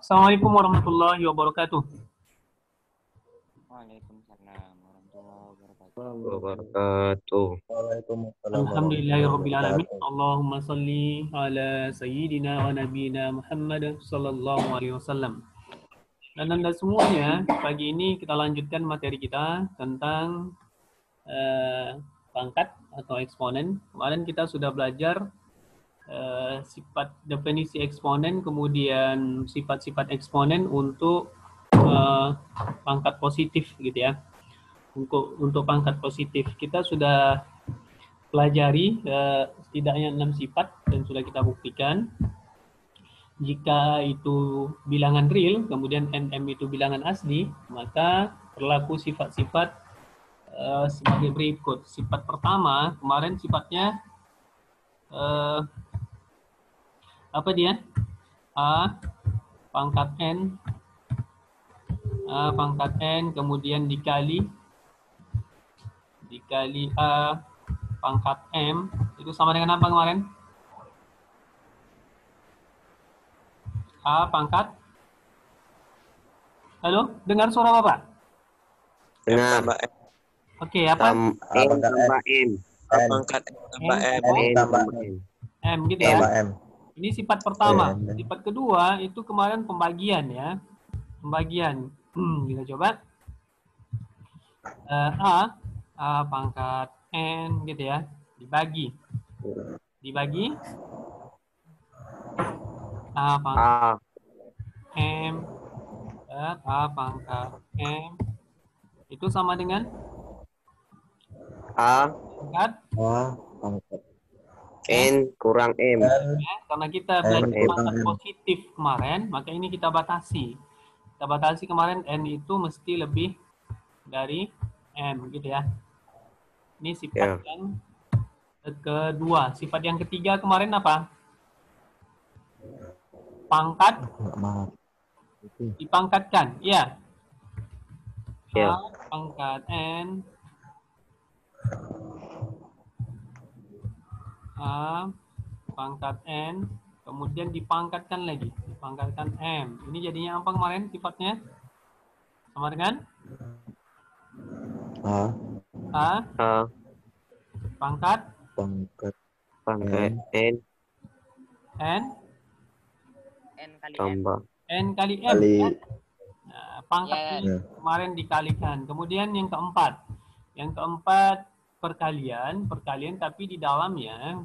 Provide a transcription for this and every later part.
Assalamualaikum warahmatullahi wabarakatuh. Waalaikumsalam warahmatullahi wabarakatuh. Wabarakatuh. Waalaikumsalam Alhamdulillahirabbil warahmatullahi alamin. wabarakatuh. Allahumma salli ala sayyidina wa nabiyina Muhammad sallallahu alaihi wasallam. Dan Anda semuanya, pagi ini kita lanjutkan materi kita tentang pangkat atau eksponen. Kemarin kita sudah belajar sifat definisi eksponen, kemudian sifat-sifat eksponen untuk pangkat positif gitu ya. Untuk pangkat positif kita sudah pelajari setidaknya 6 sifat dan sudah kita buktikan. Jika itu bilangan real, kemudian NM itu bilangan asli, maka berlaku sifat-sifat sebagai berikut. Sifat pertama, kemarin sifatnya apa dia? A pangkat N, A pangkat N, kemudian dikali A pangkat M, itu sama dengan apa kemarin? A pangkat. Halo, dengar suara Bapak? Dengar. Oke, apa? M tambah M. Pangkat tambah M. N tambah M. M gitu ya. Tambah M. Ini sifat pertama. Iya. Sifat kedua itu kemarin pembagian ya. Pembagian. Kita coba. A pangkat N gitu ya. Dibagi. A pangkat A. M. A pangkat M. Itu sama dengan A pangkat A pangkat N kurang M. ya, karena kita belajar kurang pangkat M. positif kemarin, maka ini kita batasi. Kita batasi kemarin N itu mesti lebih dari M gitu ya. Ini sifat yang kedua. Sifat yang ketiga kemarin apa? Pangkat dipangkatkan. Ya. Ya. A pangkat N. A pangkat N, kemudian dipangkatkan lagi, dipangkatkan M. Ini jadinya apa kemarin sifatnya? Sama dengan A pangkat pangkat N kali tambah N kali M. kali Nah, pangkat ini ya. kemarin dikalikan. Kemudian yang keempat perkalian tapi di dalamnya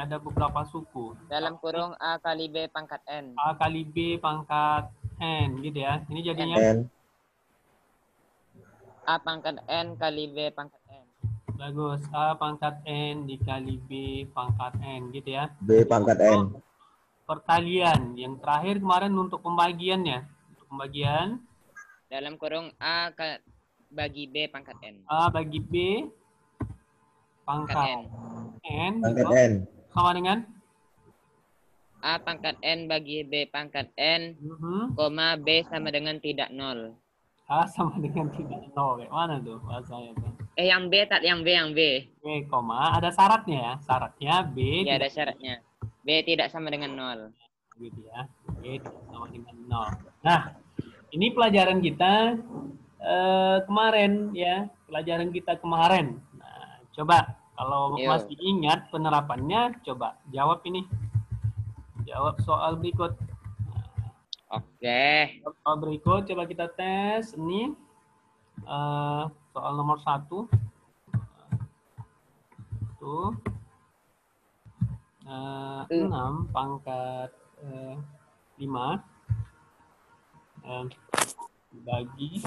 ada beberapa suku. dalam kurung A kali B pangkat N. A kali B pangkat N gitu ya. Ini jadinya N A pangkat N kali B pangkat N. bagus. A pangkat N dikali B pangkat N gitu ya. B pangkat N. Perkalian. Yang terakhir kemarin untuk pembagiannya. Untuk pembagian Dalam kurung A bagi B pangkat N. A bagi B pangkat N Pangkat gitu. N. Sama dengan A pangkat N bagi B pangkat N, koma B sama dengan tidak nol. A sama dengan tidak nol. Kayak mana tuh bahasanya tuh? Yang B yang B. B, koma. Ada syaratnya ya. Syaratnya B Ya, ada tidak syaratnya. B tidak sama dengan nol. gitu ya. B tidak sama dengan nol. Nah, ini pelajaran kita kemarin ya. Pelajaran kita kemarin. Nah, coba kalau masih ingat penerapannya, coba jawab ini. Jawab soal berikut. Oke. Soal berikut coba kita tes ini soal nomor 1. Tuh 6 pangkat 5 bagi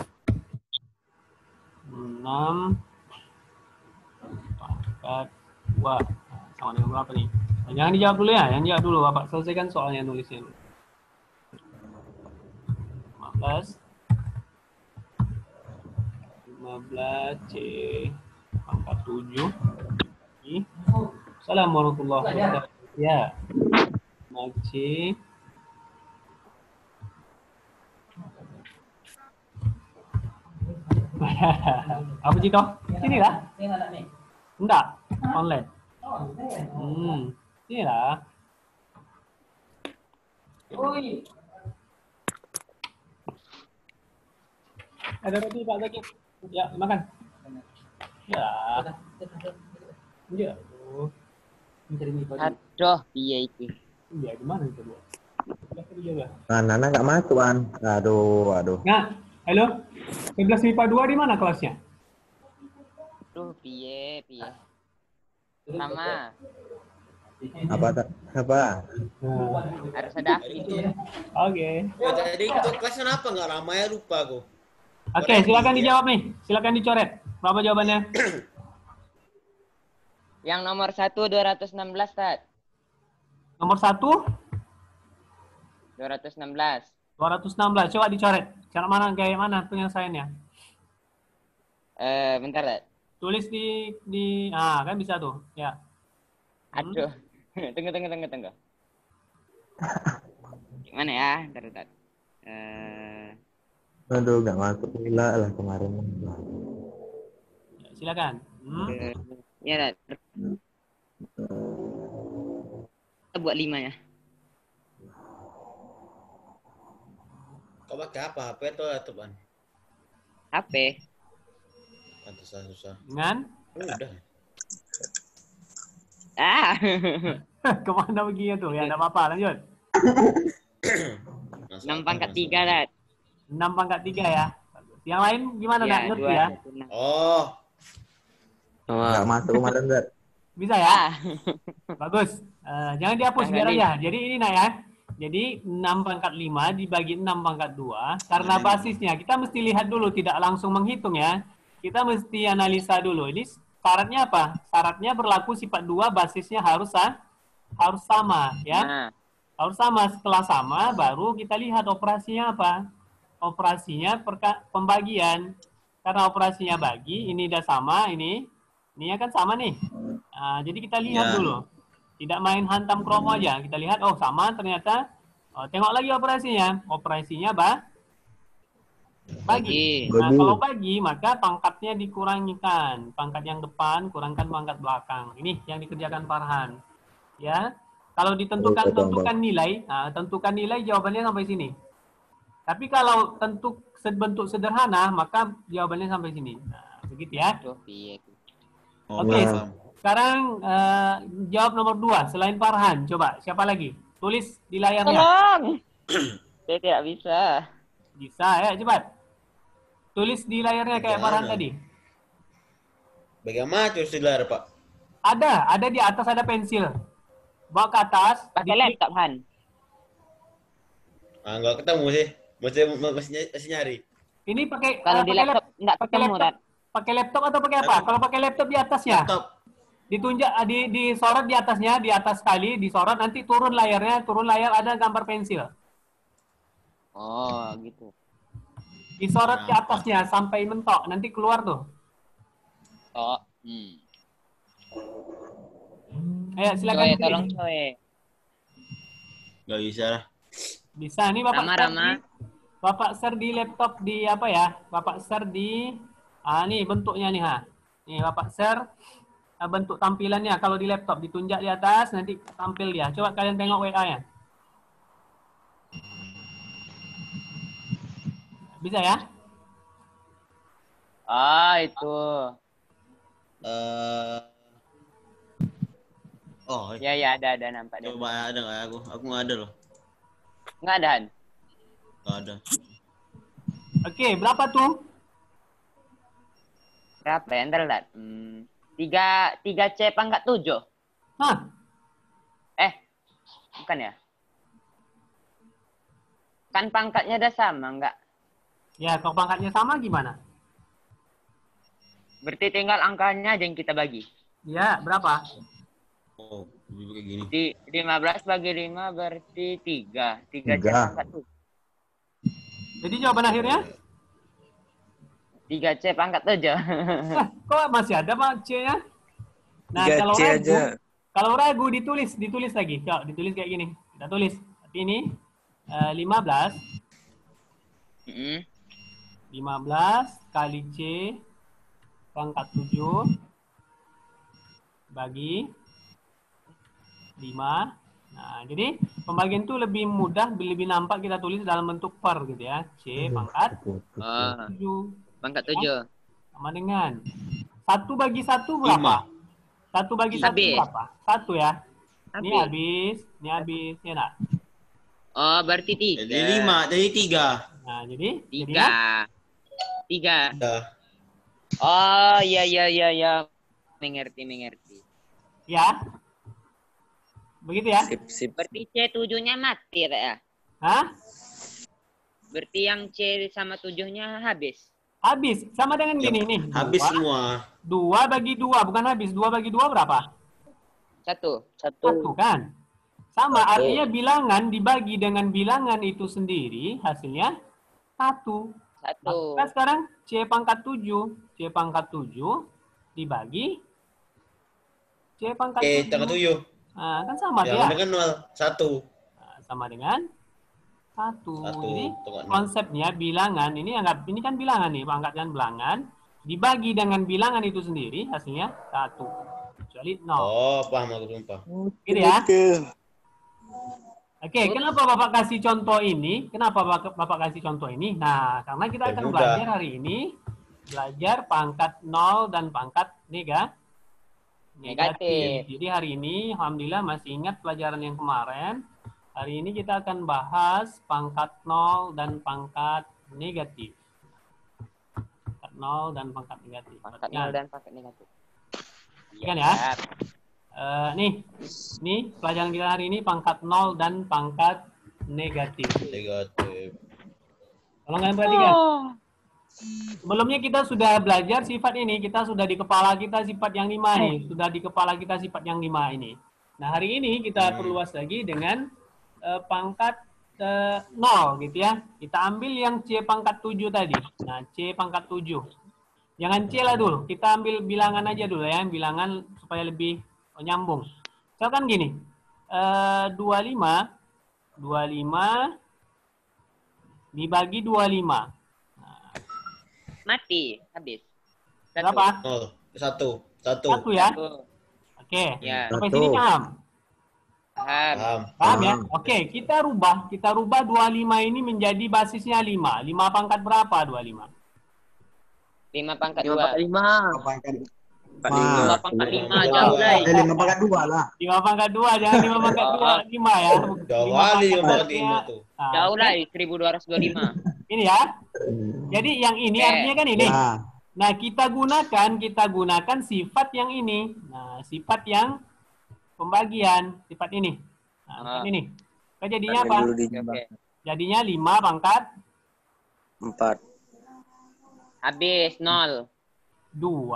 6 pangkat 2 sama dengan berapa nih? Jangan dijawab dulu ya, yang jawab dulu Bapak selesaikan soalnya nulisnya. 15 C pangkat 7. Assalamualaikum warahmatullahi wabarakatuh. Ya. C apa sih toh? Sini lah. Enggak, online. Sini lah. Ada roti Pak Zaki. Ya, makan. Ya. Ya. Mencari mie tadi. Aduh, piye iki? Iya, gimana itu dia? Nana nggak masuk, An. Aduh. Nah, halo. 11 MIPA 2 di mana kelasnya? Aduh, piye. Sama, Apa? harus ada Afif. Oke. Ya, tadi itu kelasnya apa nggak lama ya, lupa aku. Oke, silakan dijawab nih. Silakan dicoret. Berapa jawabannya? Yang nomor 1 216, Tat. Nomor 1 216. 216. Coba dicoret. Cara mana kayak mana penyelesaiannya? Bentar, Tat. Tulis di kan bisa tuh. Ya. Aduh. Tunggu. Gimana ya? Bentar, Tat. Aduh, nggak masuk gila lah kemarin. Ya, silakan. Ya, Tat. Kita buat 5 ya. Kau pakai apa? HP atau laptop, An? HP. Susah. Dengan Udah. kemana begini tuh? Ya, enggak apa-apa. Lanjut. 6 pangkat 3, Tat. 6 pangkat 3 ya. Yang lain gimana, Ya, Nak? Ngerti ya? 216. Oh, Nggak masuk kemarin, Zat. Bisa ya? Bagus. Jangan dihapus biar aja. Jadi ini Nak ya. Jadi 6 pangkat 5 dibagi 6 pangkat 2. Karena basisnya kita mesti lihat dulu, tidak langsung menghitung ya. Kita mesti analisa dulu. Ini syaratnya apa? Syaratnya berlaku sifat 2, basisnya harus sama ya. Nah, Harus sama. Setelah sama baru kita lihat operasinya apa. Operasinya pembagian. Karena operasinya bagi, ini udah sama, ini kan sama nih. Nah, jadi kita lihat dulu. Tidak main hantam kromo aja. Kita lihat, oh sama ternyata. Tengok lagi operasinya. Operasinya bagi. Nah, kalau bagi, maka pangkatnya dikurangikan. Pangkat yang depan, kurangkan pangkat belakang. Ini yang dikerjakan Farhan. Ya. Kalau tentukan nilai, tentukan nilai jawabannya sampai sini. Tapi kalau bentuk sederhana, maka jawabannya sampai sini. Nah, begitu ya. aduh, piye. Oke. Sekarang jawab nomor 2. Selain Farhan, coba siapa lagi? Tulis di layarnya. Tolong. Saya tidak bisa. Bisa ya, cepat. Tulis di layarnya kayak Farhan tadi. bagaimana tulis di layar, Pak? Ada di atas ada pensil. Bawa ke atas. Pakai laptop, Han. Nggak ketemu sih. Masih nyari. Ini pakai Kalau di laptop nggak ketemu, Tat. Pakai laptop atau pakai apa? Kalau pakai laptop di atasnya. Laptop. Ditunjuk disorot di atasnya, di atas sekali disorot, nanti turun layar ada gambar pensil. Oh, gitu. Disorot di atasnya sampai mentok, nanti keluar tuh. Oh, Ayo silakan. Coy, tolong coy. Nggak bisa lah. Bisa nih Bapak. Rama. Bapak share di laptop di apa ya? Bapak share di nih bentuknya nih Nih Bapak share bentuk tampilannya kalau di laptop ditunjuk di atas nanti tampil dia. Coba kalian tengok WA-nya. Bisa ya? Itu. Ya, ada nampak. Coba ada nggak aku? Aku nggak ada loh. Nggak ada, Han. Nggak ada. Oke, berapa tuh? Berapa ya? Ntar lihat. 3C pangkat 7. Hah? Bukan ya? Kan pangkatnya udah sama, enggak? Ya, kalau pangkatnya sama gimana? Berarti tinggal angkanya aja yang kita bagi. Ya, berapa? Oh, kayak gini. Di 15 bagi 5 berarti 3. 3C pangkat 7. Jadi jawaban akhirnya? 3C pangkat 7. Kok masih ada Pak C-nya? Nah, kalau ragu ditulis lagi. Coba ditulis kayak gini. Kita tulis. Berarti ini 15 kali C pangkat 7 bagi 5 Nah, jadi pembagian itu lebih mudah, lebih nampak kita tulis dalam bentuk per gitu ya. C pangkat 7. Pangkat 7. Sama dengan 1 bagi 1 berapa? 1 bagi 1 Habis. berapa? 1 ya. Ini Habis. habis, ya enggak? Oh, berarti 3. Jadi 5, jadi 3. Nah, jadi 3. Dah. Oh, ya. Mengerti. Ya. Begitu ya? Sip. Berarti C7-nya mati ya? Hah? Berarti yang C sama 7-nya habis. Habis. Sama dengan gini nih. Habis semua. 2 bagi 2, bukan habis. 2 bagi 2 berapa? 1. 1 kan? Sama, artinya bilangan dibagi dengan bilangan itu sendiri, hasilnya 1. 1. Nah, sekarang C pangkat 7. C pangkat 7 dibagi C pangkat 7. Tanggal 7. Nah, kan sama Yang dia. dengan 0, 1. Nah, sama dengan 1. 1. Jadi konsepnya bilangan ini ini kan bilangan nih, pangkatkan bilangan dibagi dengan bilangan itu sendiri, hasilnya 1. Kecuali 0. Oh, paham aku sumpah. Gitu ya. Oke, kenapa Bapak kasih contoh ini? Kenapa Bapak kasih contoh ini? Nah, karena kita akan belajar hari ini, belajar pangkat 0 dan pangkat negatif. Jadi hari ini, alhamdulillah masih ingat pelajaran yang kemarin. Hari ini kita akan bahas pangkat 0 dan pangkat negatif. Pangkat 0 dan pangkat negatif. Pangkat 0 dan pangkat negatif. Kan ya? Nih pelajaran kita hari ini pangkat 0 dan pangkat negatif. Negatif. Tolong kalian perhatikan. Sebelumnya kita sudah belajar sifat ini, kita sudah di kepala kita sifat yang 5 nih, sudah di kepala kita sifat yang 5 ini. Nah, hari ini kita perluas lagi dengan pangkat 0 gitu ya. Kita ambil yang C pangkat 7 tadi. Nah, C pangkat 7. Jangan C lah dulu, kita ambil bilangan aja dulu ya, bilangan supaya lebih nyambung. Misalkan gini, 25 dibagi 25. Mati, habis. Berapa? 0, 1. 1 ya? 1. Oke. Ya. Sampai sini paham? Paham. Paham ya? Oke, kita rubah 25 ini menjadi basisnya 5. 5 pangkat berapa 25? 5 pangkat 2. 5 pangkat 5 pangkat 5 jauh lah. 5 pangkat 2 lah. 5 pangkat 2, jangan 5 pangkat 2, 5 ya. Jauh kali 5 pangkat 5 tuh. Nah, Jauh lah, 1225. ini ya. Jadi yang ini artinya kan ini. Nah, kita gunakan sifat yang ini. Nah, sifat yang pembagian, sifat ini. Nah, sifat ini. Maka jadinya apa? Jadinya 5 pangkat 4. Habis 0. 2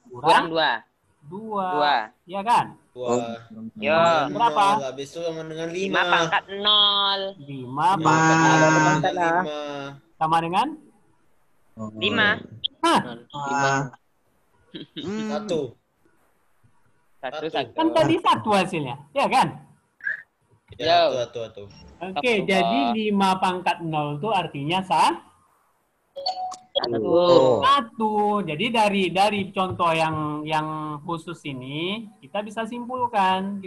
Kurang 2. 2. Iya kan? 2. Yo. Berapa? Habis itu sama dengan 5 pangkat 0. 5 pangkat 5. sama dengan 5. Hah, 1. 1. kan tadi 1 hasilnya. Ya kan? Ya, Yo. tuh. Oke, jadi 5 pangkat 0 itu artinya 1. 1. Jadi dari contoh yang khusus ini kita bisa simpulkan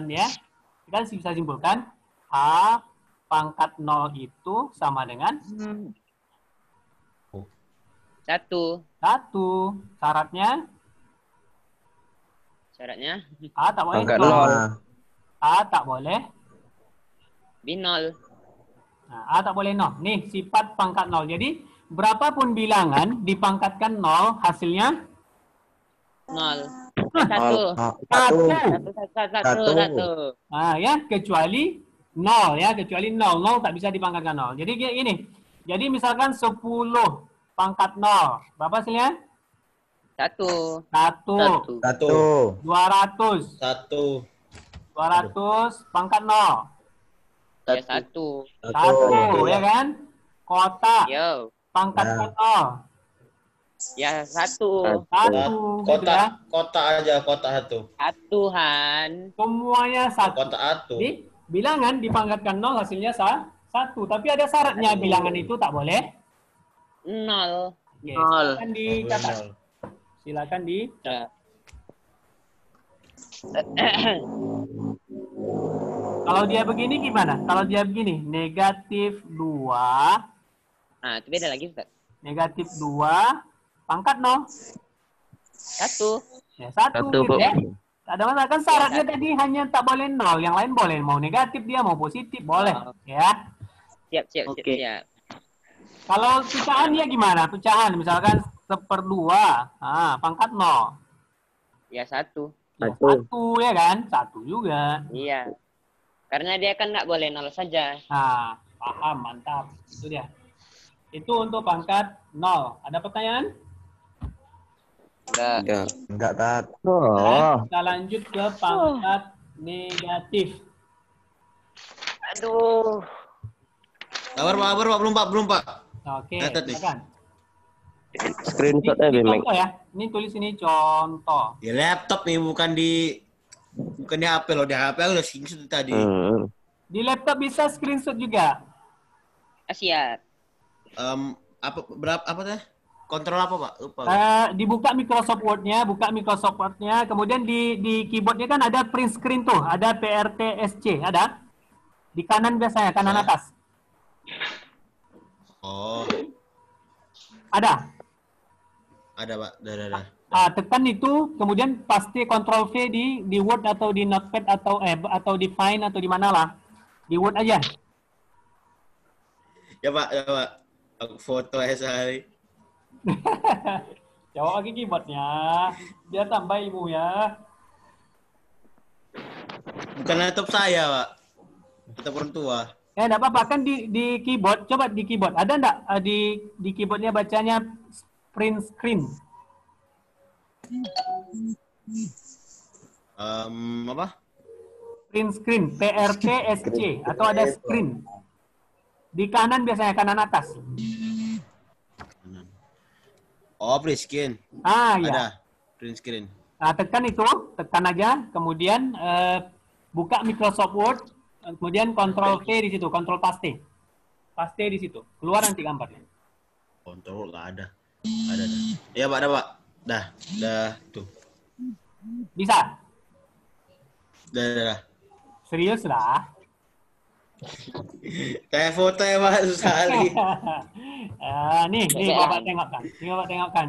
ya. Kita bisa simpulkan H pangkat 0 itu sama dengan 1. 1. Syaratnya A tak boleh Pangkat 0. 0. A tak boleh. B0. Nah, A tak boleh 0. Nih sifat pangkat 0. Jadi berapapun bilangan dipangkatkan 0 hasilnya 0. 1. 1. Nah, ya kecuali 0 ya, kecuali 0. 0 tak bisa dipangkatkan 0. Jadi ini. Jadi misalkan 10 pangkat 0. Berapa hasilnya? 1. 1. 200. 200 pangkat 0. Ya 1. 1 ya kan? Kotak Yo. pangkat 0. Ya 1. 1 gitu ya. Kotak aja, kotak 1. Satuhan. Semuanya 1. Kotak 1. Jadi bilangan dipangkatkan 0 hasilnya 1. Tapi ada syaratnya, bilangan itu tak boleh 0. Yes. Silakan dicatat. Silakan di. Kalau dia begini gimana? Kalau dia begini, negatif 2, Nah, itu beda lagi, Ustaz. negatif 2, pangkat 0. 1. Ya, 1 Satu, gitu Bu. ya. Ada masalah kan syaratnya Ya, tadi hanya tak boleh 0, yang lain boleh. Mau negatif dia, mau positif boleh. Ya. Siap. Kalau pecahannya gimana? Pecahan misalkan 1/2, pangkat 0. Ya, 1. Ya, Satu. 1 ya kan? 1 juga. Iya. Karena dia kan nggak boleh 0 saja. Nah, paham, mantap. Itu dia. Itu untuk pangkat 0. Ada pertanyaan? Enggak. Ya. Enggak, Tat. Oh. Kita lanjut ke pangkat negatif. Aduh. Sabar Pak, belum Pak. Oke, Catat nih. silakan. Screenshot Ini Bemeng. contoh ya. Ini tulis ini contoh. Di laptop nih, bukan di HP loh. Di HP aku udah screenshot tadi. Di laptop bisa screenshot juga. Siap. Apa teh? Kontrol apa Pak? Lupa. Dibuka Microsoft Word-nya, kemudian di keyboard-nya kan ada print screen tuh, ada PRT-SC, ada? Di kanan biasanya, kanan Ya. atas. Oh, Ada. Pak. Dah. Tekan itu, kemudian pasti Ctrl V di Word atau di Notepad atau di Find atau di mana lah. Di Word aja. Ya Pak. Aku foto aja sehari. Jawab lagi keyboardnya. Biar tambah ilmu ya. Bukan laptop saya, Pak. Laptop orang tua. Enggak apa-apa kan di keyboard. Coba di keyboard. Ada enggak di keyboardnya bacanya print screen? Apa? Print screen, PRT-SC atau ada screen. Di kanan biasanya kanan atas. Oh, print screen. Ya. Ada. Print screen. Nah, tekan aja, kemudian buka Microsoft Word, kemudian Ctrl V di situ, Ctrl paste. Paste di situ. Keluar nanti gambarnya. Kontrol nggak ada. Ada. Iya, Pak, ada, Pak. Dah tuh. Bisa? Dah. Serius lah. Kayak foto ya, Pak, susah kali. Nih Bapak tengokkan.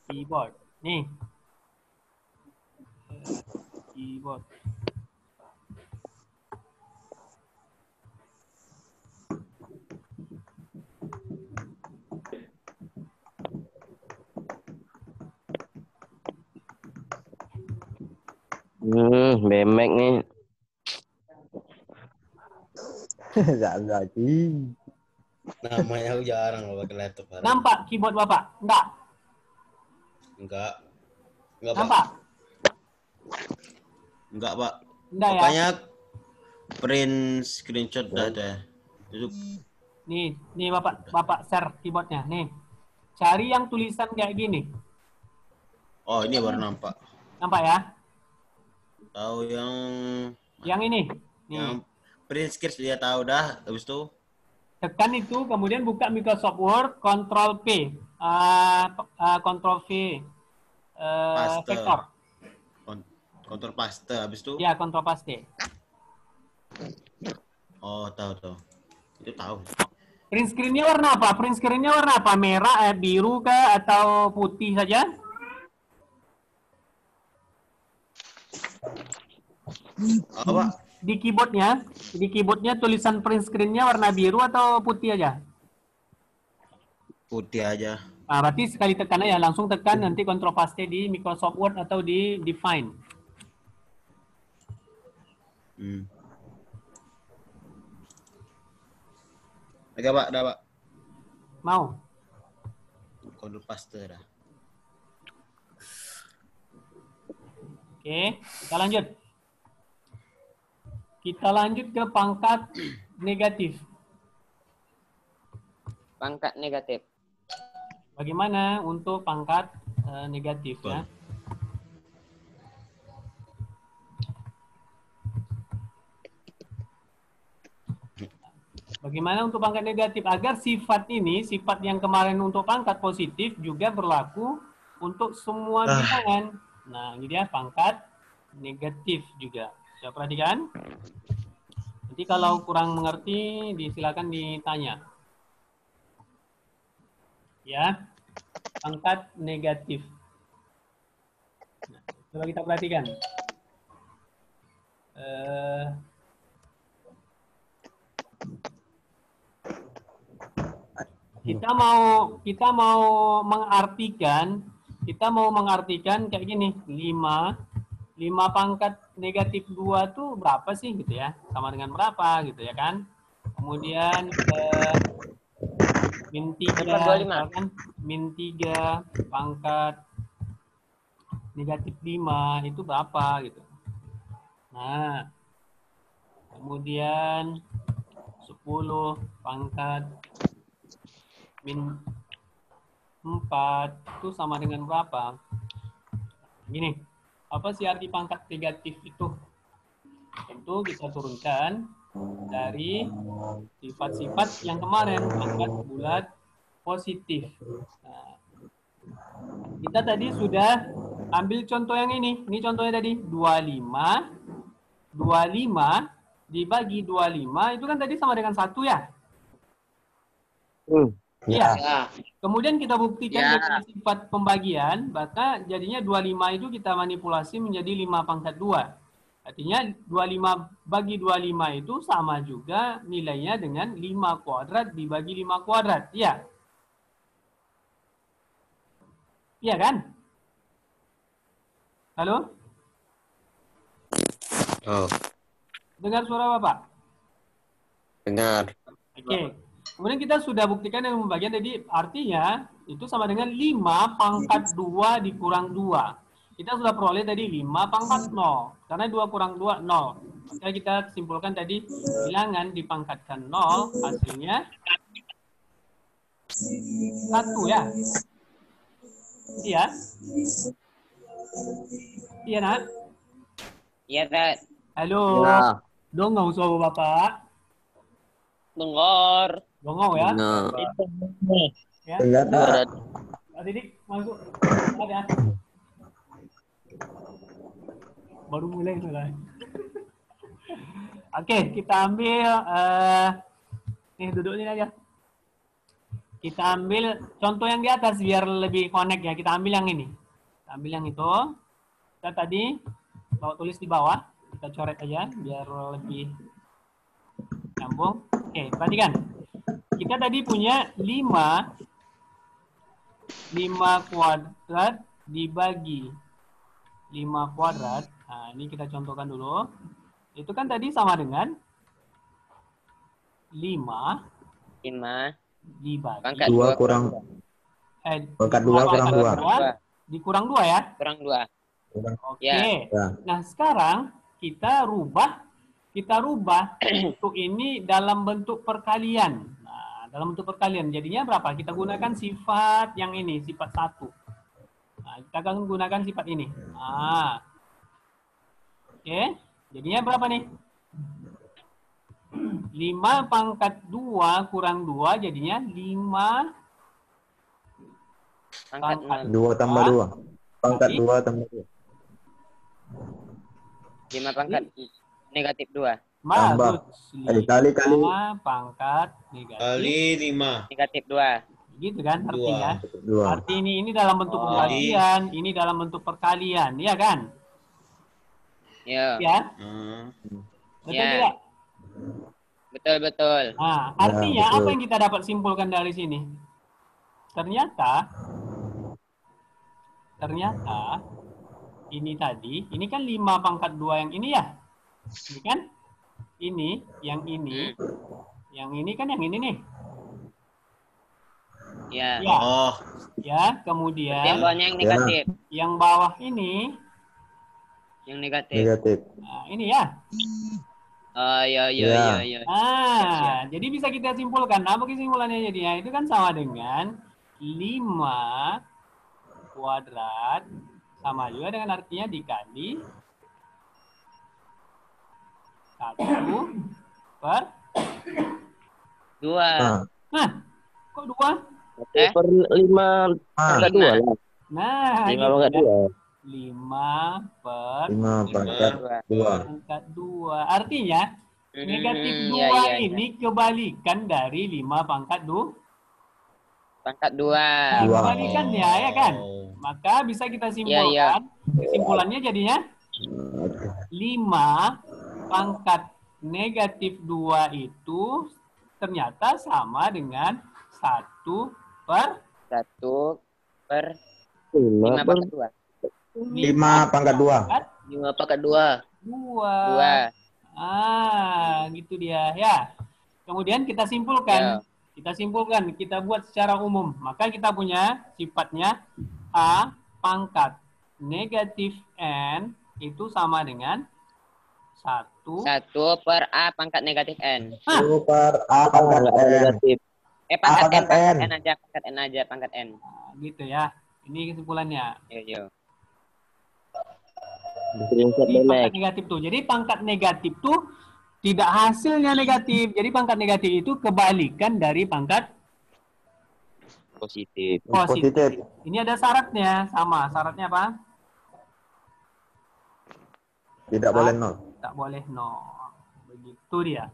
Keyboard. Nih. Keyboard. Bemek nih. Enggak lagi. Namanya aku jarang loh pakai laptop. Nampak keyboard Bapak? Enggak. Enggak, Nampak? Pak. Enggak, Pak. Enggak ya? Makanya print screenshot dah ada. Itu Nih Bapak share keyboardnya. Nih. Cari yang tulisan kayak gini. Oh, ini baru nampak. Nampak ya? Tahu Yang ini. Nih. yang print screen dia tahu dah. Habis itu Tekan itu, kemudian buka Microsoft Word, Ctrl P, Ctrl V, Paste. vektor. kontrol paste. Habis itu Ya, Ctrl paste. oh, tahu. Itu tahu. Print screen-nya warna apa? Print screen-nya warna apa? Merah, biru kah, atau putih saja? Apa? Di keyboardnya tulisan print screen-nya warna biru atau putih aja? Putih aja. Berarti sekali tekan aja, langsung tekan nanti Ctrl paste di Microsoft Word atau di Find. Oke, Pak, dah, Pak. Mau? Kontrol paste dah. Oke, kita lanjut ke pangkat negatif. Pangkat negatif. Bagaimana untuk pangkat negatif ya? Bagaimana untuk pangkat negatif agar sifat yang kemarin untuk pangkat positif juga berlaku untuk semua bilangan. Nah, ini dia pangkat negatif juga. Saya perhatikan. Nanti kalau kurang mengerti, silakan ditanya. Ya, pangkat negatif. Nah, coba kita perhatikan. Kita mau mengartikan kayak gini, 5 pangkat negatif 2 tuh berapa sih gitu ya, sama dengan berapa gitu ya kan. Kemudian min 3 misalkan, min 3 pangkat negatif 5 itu berapa gitu. Nah, kemudian 10 pangkat min 4 itu sama dengan berapa? Gini, apa sih arti pangkat negatif itu? Tentu kita turunkan dari sifat-sifat yang kemarin, pangkat bulat positif. Nah, kita tadi sudah ambil contoh yang ini. Ini contohnya tadi 25 dibagi 25 itu kan tadi sama dengan 1 ya? Iya. Ya. Kemudian kita buktikan dengan sifat pembagian, maka jadinya 25 itu kita manipulasi menjadi 5 pangkat 2. Artinya 25 bagi 25 itu sama juga nilainya dengan 5 kuadrat dibagi 5 kuadrat. Iya. Iya kan? Halo? Oh, Dengar suara Bapak? dengar. Oke. Kemudian kita sudah buktikan dengan pembagian, jadi artinya itu sama dengan 5 pangkat 2 dikurang 2. Kita sudah peroleh tadi 5 pangkat 0. Karena 2 kurang 2, 0. Maka kita simpulkan tadi bilangan dipangkatkan 0, hasilnya 1 ya. Iya. Iya, Nak? Iya, Tat. Halo. Nah, Dongeng suara Bapak. Dengar. Dongeng ya. Nah, Ya. Enggak tak. Pak Didik, masuk. Ada. Baru mulai sudah. Oke, kita ambil nih duduk ini aja. Kita ambil contoh yang di atas biar lebih connect ya. Kita ambil yang ini. Kita ambil yang itu. Kita tadi tulis di bawah. Kita coret aja biar lebih nyambung. Oke, perhatikan. Kita tadi punya 5 kuadrat dibagi 5 kuadrat. Nah, ini kita contohkan dulu. Itu kan tadi sama dengan 5 dibagi Pangkat 2 kurang pangkat 2 kurang 2. dikurang 2 ya. Kurang 2. Oke. Ya. Nah, sekarang kita rubah untuk ini dalam bentuk perkalian. Nah, dalam bentuk perkalian jadinya berapa? Kita gunakan sifat yang ini, sifat 1. Nah, kita akan gunakan sifat ini. Nah. Oke. Jadinya berapa nih? 5 pangkat 2 kurang 2 jadinya 5 Pangkat 2 tambah 2. Pangkat 2 tambah 2. 5 pangkat negatif 2. Tambah. Kali 5 pangkat negatif Kali 5. Negatif 2. gitu kan artinya. 2. Arti ini dalam bentuk pembagian, ini dalam bentuk perkalian, ya kan? Ya. Ya. Betul Ya. tidak? Betul. Nah, artinya betul. apa yang kita dapat simpulkan dari sini? Ternyata ini tadi, ini kan 5 pangkat 2 yang ini ya. Ini kan? Ini, yang ini. Yang ini kan yang ini nih. Ya. Ya, Oh, ya, kemudian Yang bawahnya yang negatif. yang bawah ini, Yang negatif. Negatif. nah, ini ya. Oh, Ya. ya. Nah, jadi bisa kita simpulkan. Apa kesimpulannya jadinya? Itu kan sama dengan 5 kuadrat sama juga dengan artinya dikali 2. Nah, kok 2? per 5 pangkat 2 lah. Nah, 5 gitu pangkat ya. 2. 5 per 5 pangkat 2. pangkat 2. Artinya, negatif 2 iya. ini kebalikan dari 5 pangkat 2. Pangkat 2. Nah, Dua. kebalikannya, ya kan? Maka bisa kita simpulkan, kesimpulannya jadinya 5 pangkat negatif 2 itu ternyata sama dengan 1 per 1 per 5 5 pangkat 2. 5 pangkat 2. 5 pangkat 2. 2. Gitu dia ya. Kemudian kita simpulkan. Kita buat secara umum. Maka kita punya sifatnya A pangkat negatif N itu sama dengan 1 per A pangkat negatif N. 1 per A pangkat N. negatif. Pangkat pangkat N aja, pangkat N. gitu ya. Ini kesimpulannya. Yo. Screenshot Jadi BMX. pangkat negatif tuh. Jadi pangkat negatif tuh tidak hasilnya negatif. Jadi pangkat negatif itu kebalikan dari pangkat Positif. positif. Ini ada syaratnya sama. Syaratnya apa? Tidak boleh 0. Tak boleh 0. Begitu dia.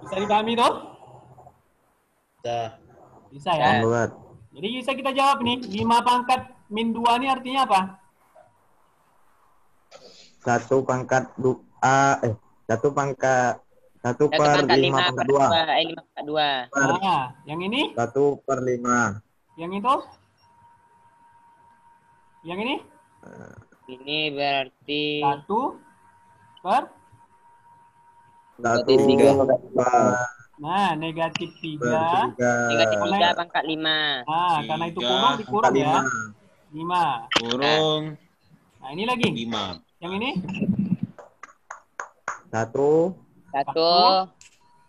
Bisa dipahami tuh? Bisa ya. Buat. Jadi bisa kita jawab nih. 5 pangkat min 2 ini artinya apa? 1 pangkat 1 pangkat 1 per 5 pangkat 2. 5 pangkat 2. Nah, yang ini? 1 per 5. Yang itu? Yang ini? Ini berarti 1 per? 1 per Nah, negatif 3. negatif 3 pangkat 5. Nah, karena itu kurung dikurung ya. 5. Kurung Nah, ini lagi. 5. Yang ini? 1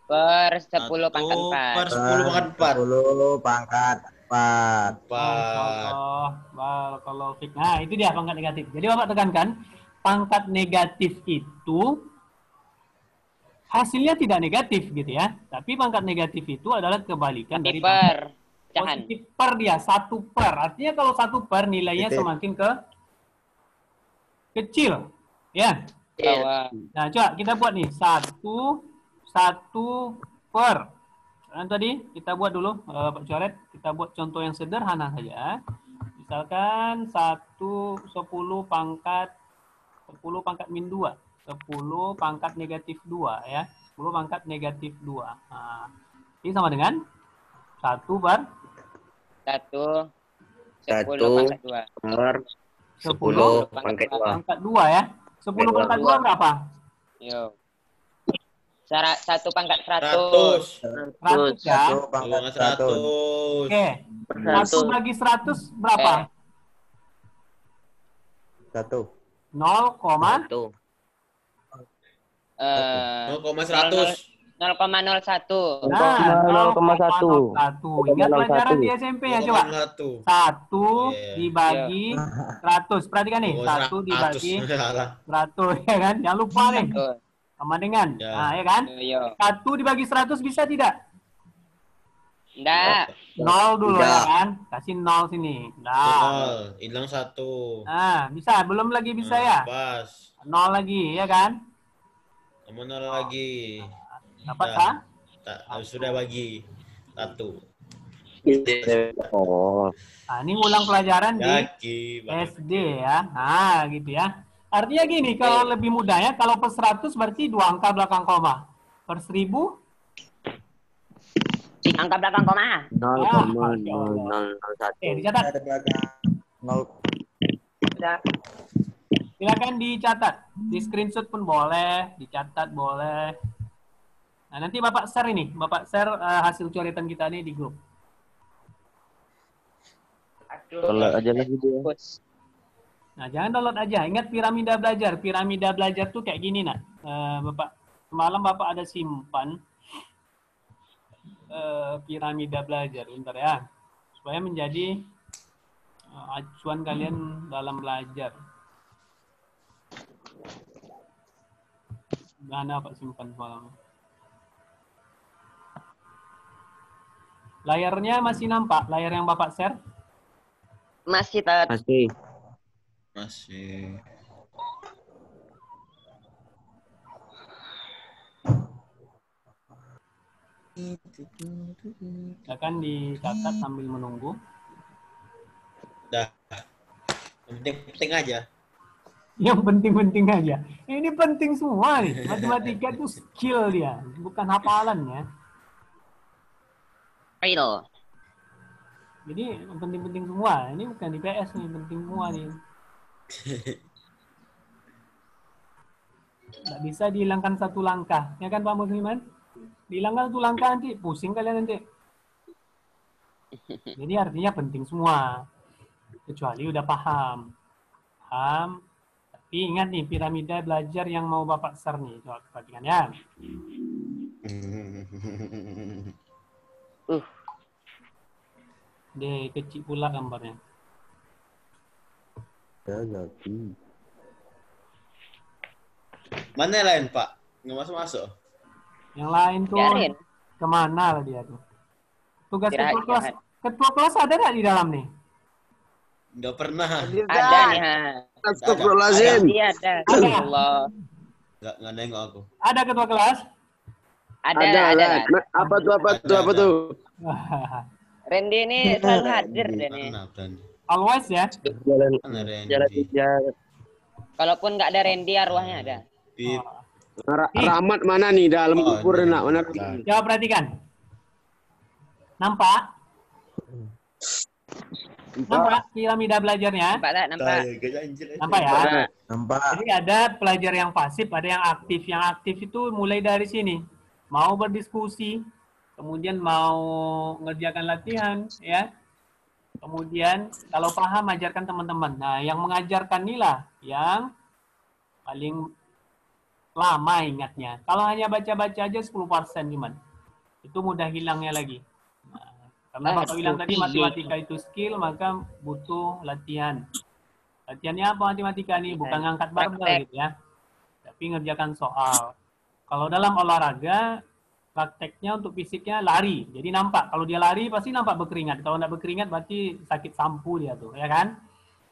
per 10 pangkat 4. Per 10 pangkat 4. 10 pangkat 4. Barakallahu fiik. Nah, itu dia pangkat negatif. Jadi Bapak tekankan, pangkat negatif itu hasilnya tidak negatif gitu ya. Tapi pangkat negatif itu adalah kebalikan dari Per pecahan. positif per dia, 1 per. Artinya kalau 1 per nilainya Titik. semakin kecil. Ya. Nah, coba kita buat nih 1 per. Dan tadi kita buat dulu Pak Coret, kita buat contoh yang sederhana saja. Misalkan 10 pangkat min 2. 10 pangkat negatif 2 ya. 10 pangkat negatif 2. Nah, ini sama dengan 1 per 10 pangkat 2. Per 10 pangkat 2. pangkat 2 ya. 10 pangkat 2 berapa? Yo. 1 pangkat 100. 100 ya. 1 pangkat 100. 100. Oke. 1 bagi 100 berapa? 1. 0,1. 0,100. 0,01. Nah, 0,1. 0,01. Ingat pelajaran di SMP ya coba. 1. 1 Iya. dibagi 100. Perhatikan nih, 1 dibagi 100 ya kan? Jangan lupa nih. Sama dengan. Ya. Nah, ya kan? Yo. 1 dibagi 100 bisa tidak? Enggak. 0 dulu Tidak. ya kan? Kasih 0 sini. Nah. Hilang 1. Nah, bisa. Belum lagi bisa ya? Pas. 0 lagi, ya kan? Tambah 0 lagi. Dapat Dah. tak? Sudah bagi 1. Oh. Nah, ini ulang pelajaran di Yaki. SD ya. Nah, gitu ya. Artinya gini, kalau lebih mudahnya, kalau per 100 berarti 2 angka belakang koma. Per 1000? Angka belakang koma. 0,0001. Dicatat. Ada belakang 0. Silakan dicatat. Di screenshot pun boleh, dicatat boleh. Nah, nanti Bapak share ini. Bapak share hasil coretan kita nih di grup. Kalau aja lagi dia. Nah, jangan download aja. Ingat piramida belajar. Piramida belajar tuh kayak gini, nak. Bapak, semalam Bapak ada simpan piramida belajar. Bentar ya. Supaya menjadi acuan kalian dalam belajar. Mana Pak simpan semalam? Layarnya masih nampak? Layar yang Bapak share? Masih, Tat. Masih. Masih. Akan dicatat sambil menunggu. Dah. Yang penting-penting aja. Yang penting-penting aja. Ini penting semua nih. Matematika itu skill dia, bukan hafalannya. Real. Jadi yang penting-penting semua. Ini bukan IPS nih, penting semua nih. Nggak bisa dihilangkan satu langkah. Ya kan Pak Musliman? Dihilangkan satu langkah nanti pusing kalian nanti. Jadi artinya penting semua. Kecuali udah paham. Paham. Tapi ingat nih, piramida belajar yang mau Bapak share nih. Coba perhatikan ya. Deh, kecil pula gambarnya. Ya, jadi. Mana yang lain, Pak? Nggak masuk-masuk. Yang lain tuh Biarin. kemana lah dia tuh? Tugas Istirahat, ketua kelas. istirahat. Ketua kelas ada nggak di dalam nih? Nggak pernah. Ada nih, ha. Astagfirullahaladzim. Iya ada. Allah. Nggak nengok aku. Ada ketua kelas? Ada Ada. lah. Apa tuh? Randy ini selalu hadir deh nih. Mana Randy? Always ya. Mana Jalan Randy? Kalaupun nggak ada Randy, arwahnya ada. Pip. Rahmat mana nih dalam Oh, kubur ini. nak mana? Coba perhatikan. Nampak? Nampak piramida belajarnya? Nampak tak? Nampak? Nampak ya? Nah, Nampak. Jadi ada pelajar yang pasif, ada yang aktif. Yang aktif itu mulai dari sini. Mau berdiskusi, kemudian mau ngerjakan latihan, ya. Kemudian kalau paham, ajarkan teman-teman. Nah, yang mengajarkan inilah yang paling lama ingatnya. Kalau hanya baca-baca aja 10% gimana? Itu mudah hilangnya lagi. Nah, karena Bapak bilang tadi matematika itu skill, maka butuh latihan. Latihannya apa matematika nih? Bukan ngangkat barbel Praktek. gitu ya. Tapi ngerjakan soal. Kalau dalam olahraga, prakteknya untuk fisiknya lari. Jadi nampak. Kalau dia lari pasti nampak berkeringat. Kalau nggak berkeringat berarti sakit sampu dia tuh, ya kan?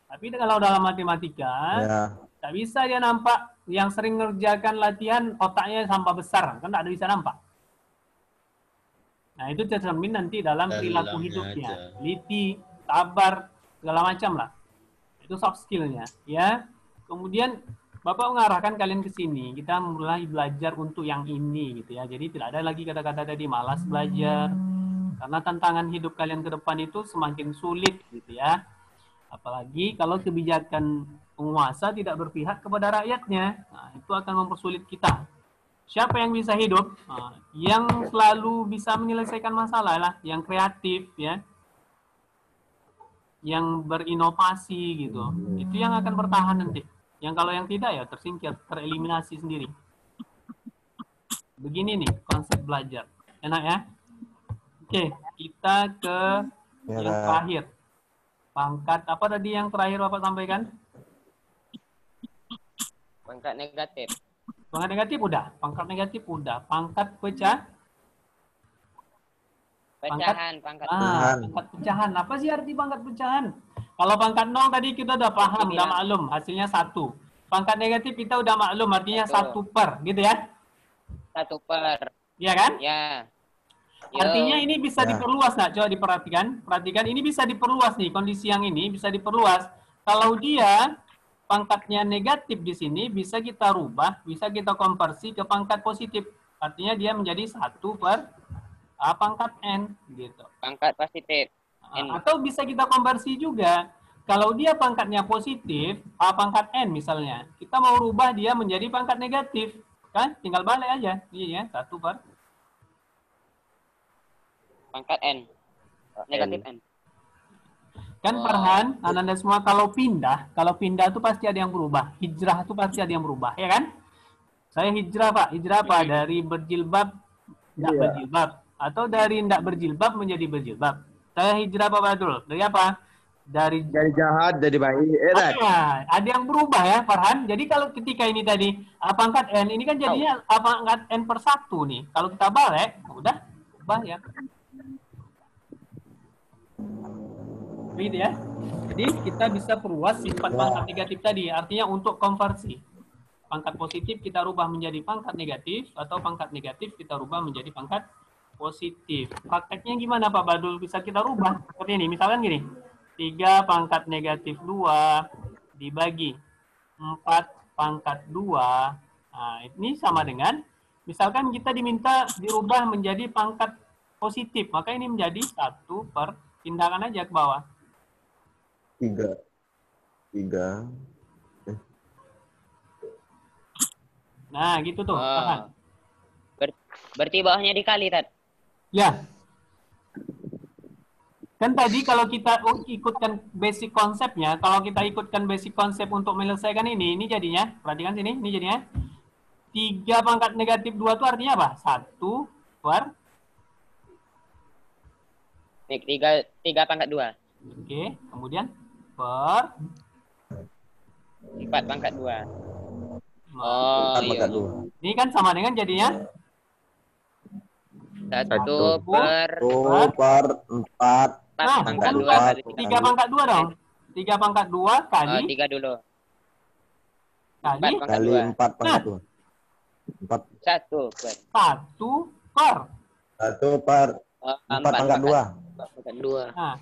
Tapi kalau dalam matematika, Ya. tak bisa dia nampak. Yang sering ngerjakan latihan otaknya tambah besar, kan tak ada bisa nampak. Nah itu tercermin nanti dalam Dari perilaku hilangnya hidupnya, aja. teliti, sabar, segala macam lah. Itu soft skillnya, ya. Kemudian Bapak mengarahkan kalian ke sini, kita mulai belajar untuk yang ini gitu ya. Jadi tidak ada lagi kata-kata tadi malas belajar, karena tantangan hidup kalian ke depan itu semakin sulit gitu ya. Apalagi kalau kebijakan penguasa tidak berpihak kepada rakyatnya, nah, itu akan mempersulit kita. Siapa yang bisa hidup? Nah, yang selalu bisa menyelesaikan masalah lah, yang kreatif ya, yang berinovasi gitu. Itu yang akan bertahan nanti. Yang kalau yang tidak ya tersingkir, tereliminasi sendiri. Begini nih konsep belajar. Enak ya? Oke, kita ke Ya, yang Kak. terakhir. Pangkat apa tadi yang terakhir Bapak sampaikan? pangkat negatif. Pangkat negatif udah, pangkat negatif udah, pangkat pecah. Pecahan, pangkat. Pangkat pecahan. Apa sih arti pangkat pecahan? Kalau pangkat 0 tadi kita udah paham, udah maklum, hasilnya 1. Pangkat negatif kita udah maklum, artinya 1 per, gitu ya? 1 per. Iya kan? Ya. Yo. Artinya ini bisa Ya. diperluas, nak. Coba diperhatikan. Perhatikan, ini bisa diperluas nih, kondisi yang ini bisa diperluas. Kalau dia pangkatnya negatif di sini, bisa kita rubah, bisa kita konversi ke pangkat positif. Artinya dia menjadi 1 per pangkat N, gitu. Pangkat positif. N. Atau bisa kita konversi juga. Kalau dia pangkatnya positif, pangkat N misalnya, kita mau rubah dia menjadi pangkat negatif. Kan? Tinggal balik aja. Iya ya, 1 per. Pangkat N. Negatif N. Kan Farhan, Ananda semua kalau pindah itu pasti ada yang berubah. Hijrah itu pasti ada yang berubah, ya kan? Saya hijrah, Pak. Hijrah apa? Dari berjilbab, tidak berjilbab. Atau dari tidak berjilbab menjadi berjilbab. Saya hijrah Pak Badul. Dari apa? Dari jahat jadi baik. ada yang berubah ya, Farhan. Jadi kalau ketika ini tadi pangkat N, ini kan jadinya pangkat N per 1 nih. Kalau kita balik, udah berubah ya. Begitu ya. Jadi kita bisa perluas sifat pangkat negatif tadi. Artinya untuk konversi. Pangkat positif kita rubah menjadi pangkat negatif, atau pangkat negatif kita rubah menjadi pangkat positif. Prakteknya gimana Pak Badul? Bisa kita rubah seperti ini. Misalkan gini, 3 pangkat negatif 2 dibagi 4 pangkat 2. Nah, ini sama dengan, misalkan kita diminta dirubah menjadi pangkat positif, maka ini menjadi 1 per, tindakan aja ke bawah. 3. Nah, gitu tuh. Tahan. Berarti bawahnya dikali, Tat. Ya. Kan tadi kalau kita ikutkan basic konsepnya, kalau kita ikutkan basic konsep untuk menyelesaikan ini jadinya, perhatikan sini, ini jadinya 3 pangkat negatif 2 itu artinya apa? 1 per 3 pangkat 2. Oke, kemudian per 4 pangkat 2. Oh, 4 pangkat 2. ini kan sama dengan jadinya 1 per 1 per 4. Nah, pangkat bukan 2 kali 3 pangkat 2 dong. 3 pangkat 2 kali 3 dulu. kali 4 pangkat Kali 2. 4 pangkat 2. 4. 1 per 1 per. 1 per 4 pangkat 2. Pangkat 2. Nah.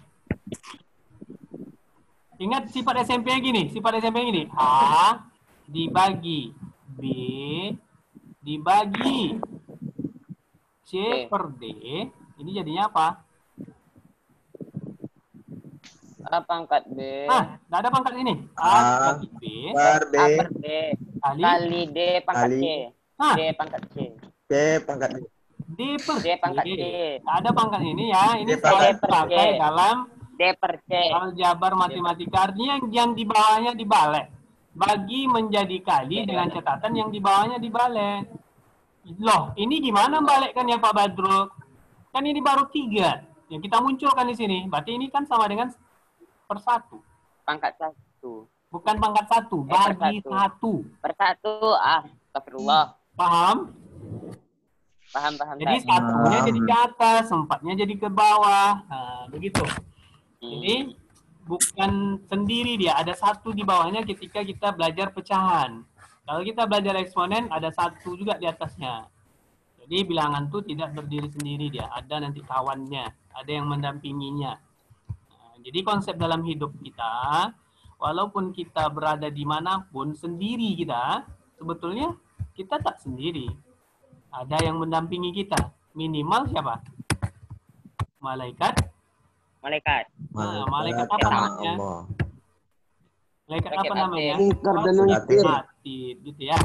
Ingat sifat SMP-nya gini, sifat SMP-nya gini. A dibagi B dibagi C per D. Ini jadinya apa? A pangkat B. Nah, nggak ada pangkat ini. A dibagi B Per B. A per B. Kali D pangkat Kali. C. Nah, D pangkat C. C pangkat D. D per D pangkat D. Nggak ada pangkat ini ya. Ini D pangkat selalu dipakai C. dalam D per C. aljabar matematika. Artinya yang di bawahnya dibalik. Bagi menjadi kali dengan catatan yang di bawahnya dibalik. Loh, ini gimana balikkan ya Pak Badrul? Kan ini baru 3 yang kita munculkan di sini. Berarti ini kan sama dengan per 1. Pangkat 1. Bukan pangkat 1, bagi 1. Per 1. Astagfirullah. Paham? Paham. Jadi Tat. satunya jadi ke atas, 4-nya jadi ke bawah. Nah, begitu. Jadi bukan sendiri dia, ada 1 di bawahnya ketika kita belajar pecahan. Kalau kita belajar eksponen, ada 1 juga di atasnya. Jadi bilangan itu tidak berdiri sendiri dia, ada nanti kawannya, ada yang mendampinginya. Nah, jadi konsep dalam hidup kita, walaupun kita berada dimanapun sendiri kita, sebetulnya kita tak sendiri. Ada yang mendampingi kita. Minimal siapa? Malaikat. Nah, malaikat apa namanya? Malaikat apa namanya? Mungkar dan nakir. Atid, gitu ya.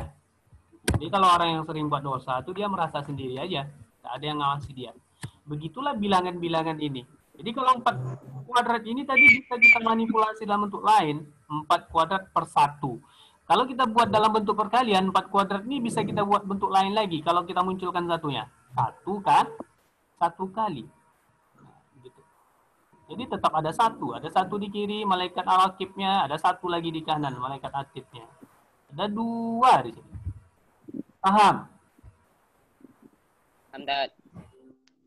Jadi kalau orang yang sering buat dosa itu dia merasa sendiri aja, tak ada yang ngawasi dia. Begitulah bilangan-bilangan ini. Jadi kalau 4 kuadrat ini tadi bisa kita manipulasi dalam bentuk lain, 4 kuadrat per 1. Kalau kita buat dalam bentuk perkalian, 4 kuadrat ini bisa kita buat bentuk lain lagi kalau kita munculkan satunya. 1 kan? 1 kali. Jadi tetap ada 1. Ada 1 di kiri, malaikat al-aqibnya. Ada 1 lagi di kanan, malaikat atidnya. Ada 2 di sini. Paham?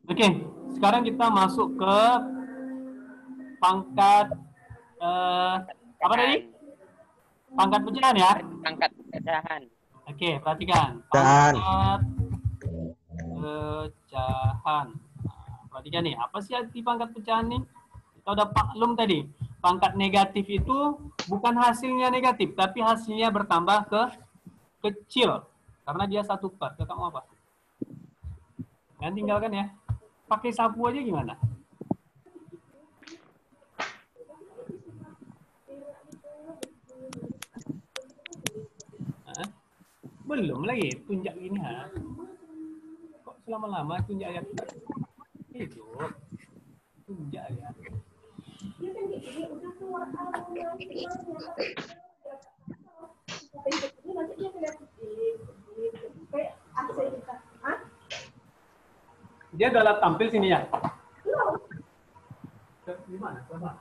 Oke, sekarang kita masuk ke pangkat apa tadi? Pangkat pecahan ya? Pangkat pecahan. Oke, perhatikan. Pecahan. Pangkat pecahan. Nah, perhatikan nih, apa sih arti pangkat pecahan nih? Kita udah maklum tadi, pangkat negatif itu bukan hasilnya negatif, tapi hasilnya bertambah ke kecil. Karena dia 1 per. Kakak mau apa? Kan tinggalkan ya. Pakai sapu aja gimana? Hah? Belum lagi, tunjak gini ha. Kok selama-lama tunjak ayat itu? Tunjak ya. Dia udah tampil sini ya? Di mana? Coba.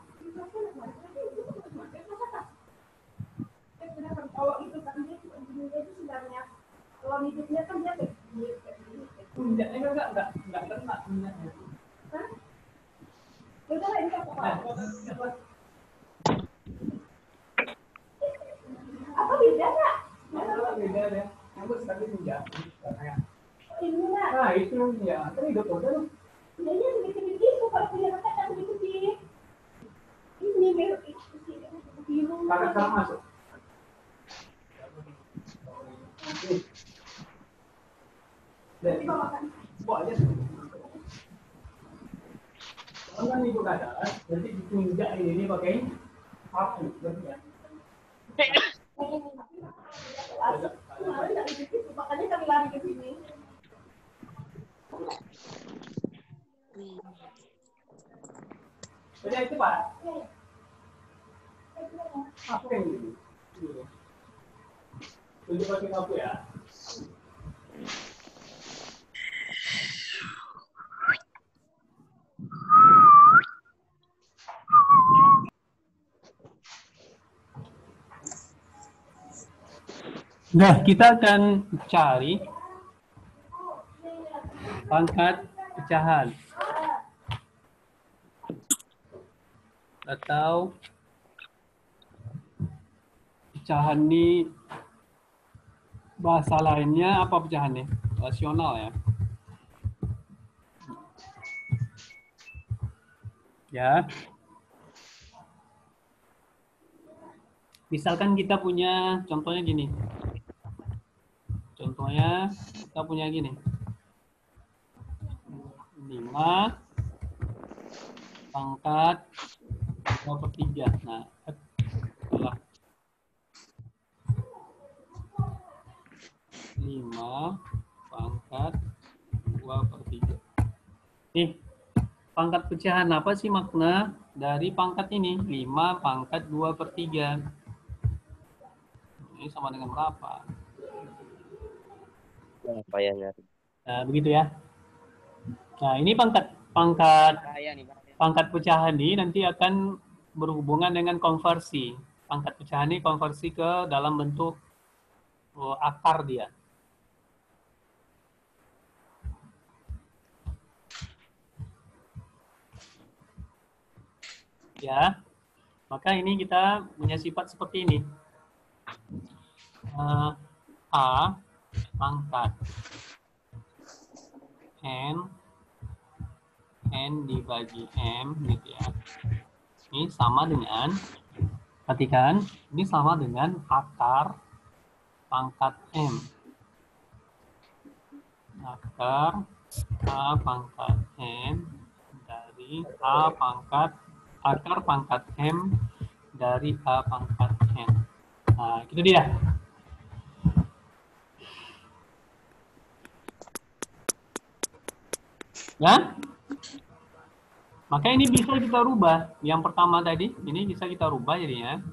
Kalau itu kan dia itu sebenarnya kalau hidupnya kan dia Tunjaknya enggak kena tunjaknya. Hah? Udah lah ini apa? beda ya. Yang sekali pinjam. Ini lah. Nah, itu ya. Kan hidup udah. Jadi sedikit-sedikit itu kalau punya kakak kan sedikit. Ini merah itu sih. Bingung. Kakak sekarang masuk. Nanti mau makan. Bawa aja. Kalau kan itu kadang, nanti ditunjuk ini pakai sapu, berarti ya. Makanya kami lari ke sini. Jadi itu Pak. Apa yang ini? Tunjuk pakai sapu ya. Nah, kita akan cari pangkat pecahan atau pecahan ini bahasa lainnya apa pecahannya? Rasional ya. Ya. Misalkan kita punya contohnya gini. Contohnya kita punya gini. 5 pangkat 2/3. Nah, salah. 5 pangkat 2/3. Nih, pangkat pecahan apa sih makna dari pangkat ini? 5 pangkat 2/3. Ini sama dengan berapa? Apa ya nyari? Nah, begitu ya. Nah, ini pangkat pecahan ini nanti akan berhubungan dengan konversi. Pangkat pecahan ini konversi ke dalam bentuk akar dia. Ya, maka ini kita punya sifat seperti ini. A pangkat N dibagi M gitu ya. Ini sama dengan, perhatikan, ini sama dengan akar pangkat M. Akar A pangkat M dari A pangkat, akar pangkat M dari A pangkat N. Nah, itu dia. Ya, maka ini bisa kita rubah. Yang pertama tadi, ini bisa kita rubah jadinya.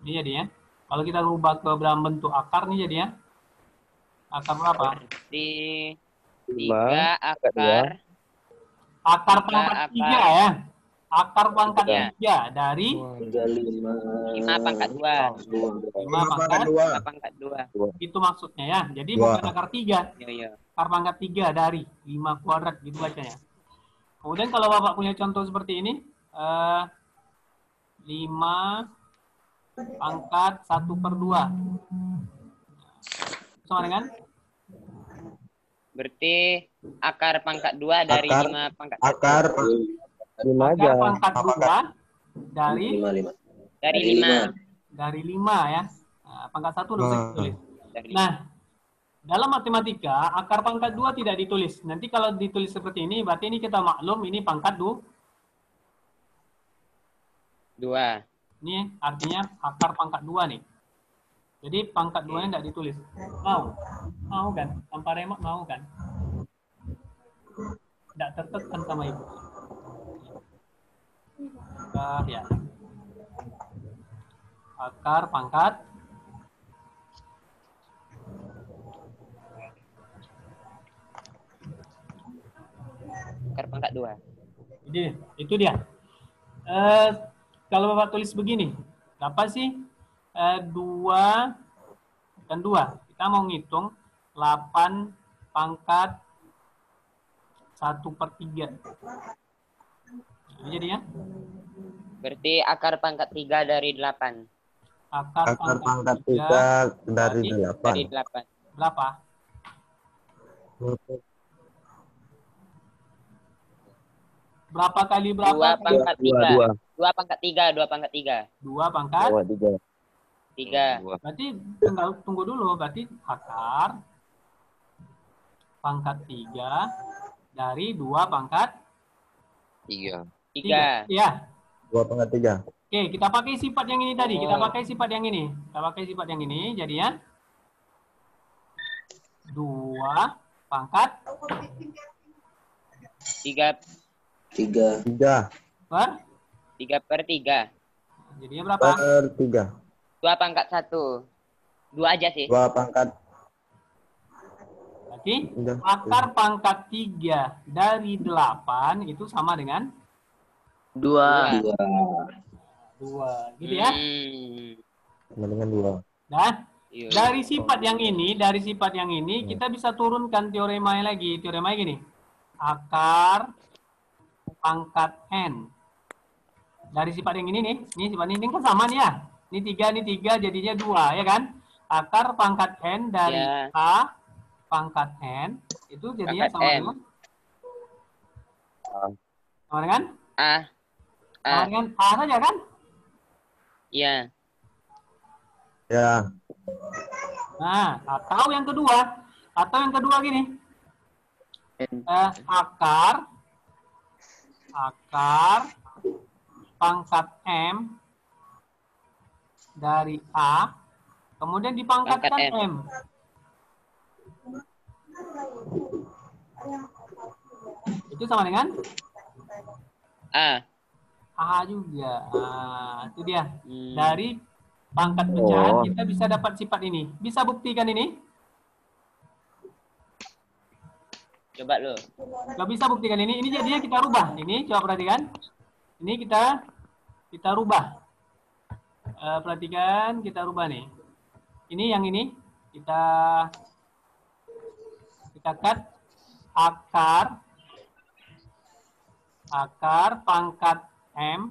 Ini jadinya. Kalau kita rubah ke dalam bentuk akar nih jadinya. Akar berapa? Di 3 akar. Akar pangkat 3 ya. Akar pangkat 3 dari 5 pangkat 2. 5 pangkat 2. Itu maksudnya ya. Jadi bukan akar 3. Iya. Akar pangkat 3 dari 5 kuadrat gitu bacanya. Kemudian kalau Bapak punya contoh seperti ini, 5 pangkat 1/2. Sama dengan? Berarti akar pangkat 2 dari 5 pangkat 1. Akar 5 aja. Akar pangkat 2 dari 5. Dari 5. Dari 5 ya. Nah, pangkat 1 udah bisa ditulis. Nah, dalam matematika, akar pangkat 2 tidak ditulis. Nanti kalau ditulis seperti ini, berarti ini kita maklum ini pangkat 2. Ini artinya akar pangkat 2 nih. Jadi pangkat 2-nya tidak ditulis. Mau? Mau kan? Tanpa remote mau kan? Tidak tertekan sama ibu. Ya. Akar pangkat Akar pangkat 2. Itu dia. Kalau Bapak tulis begini, apa sih 2 dan 2? Kita mau ngitung 8 pangkat 1/3. Ini jadinya? Berarti akar pangkat 3 dari 8. Akar pangkat 3 dari 8. Dari 8. Berapa? Berapa kali berapa? 2 pangkat 3. 2. 2 pangkat 3. 2 pangkat 3. 2 pangkat. 3. Berarti tinggal tunggu dulu. Berarti akar pangkat 3 dari 2 pangkat 3. 3. Ya. 2 pangkat 3. Oke, kita pakai sifat yang ini tadi. Kita pakai sifat yang ini. Kita pakai sifat yang ini. Jadinya 2 pangkat 3 per 3/3. jadinya berapa? Per 3. 2 pangkat 1. 2 aja sih. 2 pangkat. Berarti akar pangkat 3 dari 8 itu sama dengan 2. 2. Gitu ya. Sama dengan 2. Nah, Iya. dari sifat yang ini kita bisa turunkan teorema lagi. Teorema gini. Akar pangkat n. Dari sifat yang ini nih, sifat ini kan sama nih ya. Ini 3 jadinya 2 ya kan? Akar pangkat n dari Ya. a pangkat n itu jadinya Pangkat sama N. dengan sama dengan A. sama dengan a saja kan? Iya. Ya. Nah, atau yang kedua gini. Akar pangkat m dari a kemudian dipangkatkan Pangkat m. Itu sama dengan A. a juga. Nah, itu dia. Dari pangkat pecahan kita bisa dapat sifat ini. Bisa buktikan ini? Coba lo. Gak bisa buktikan ini. Ini jadinya kita rubah. Ini coba perhatikan. Ini kita rubah. Perhatikan, kita rubah nih. Ini yang ini kita cut akar pangkat m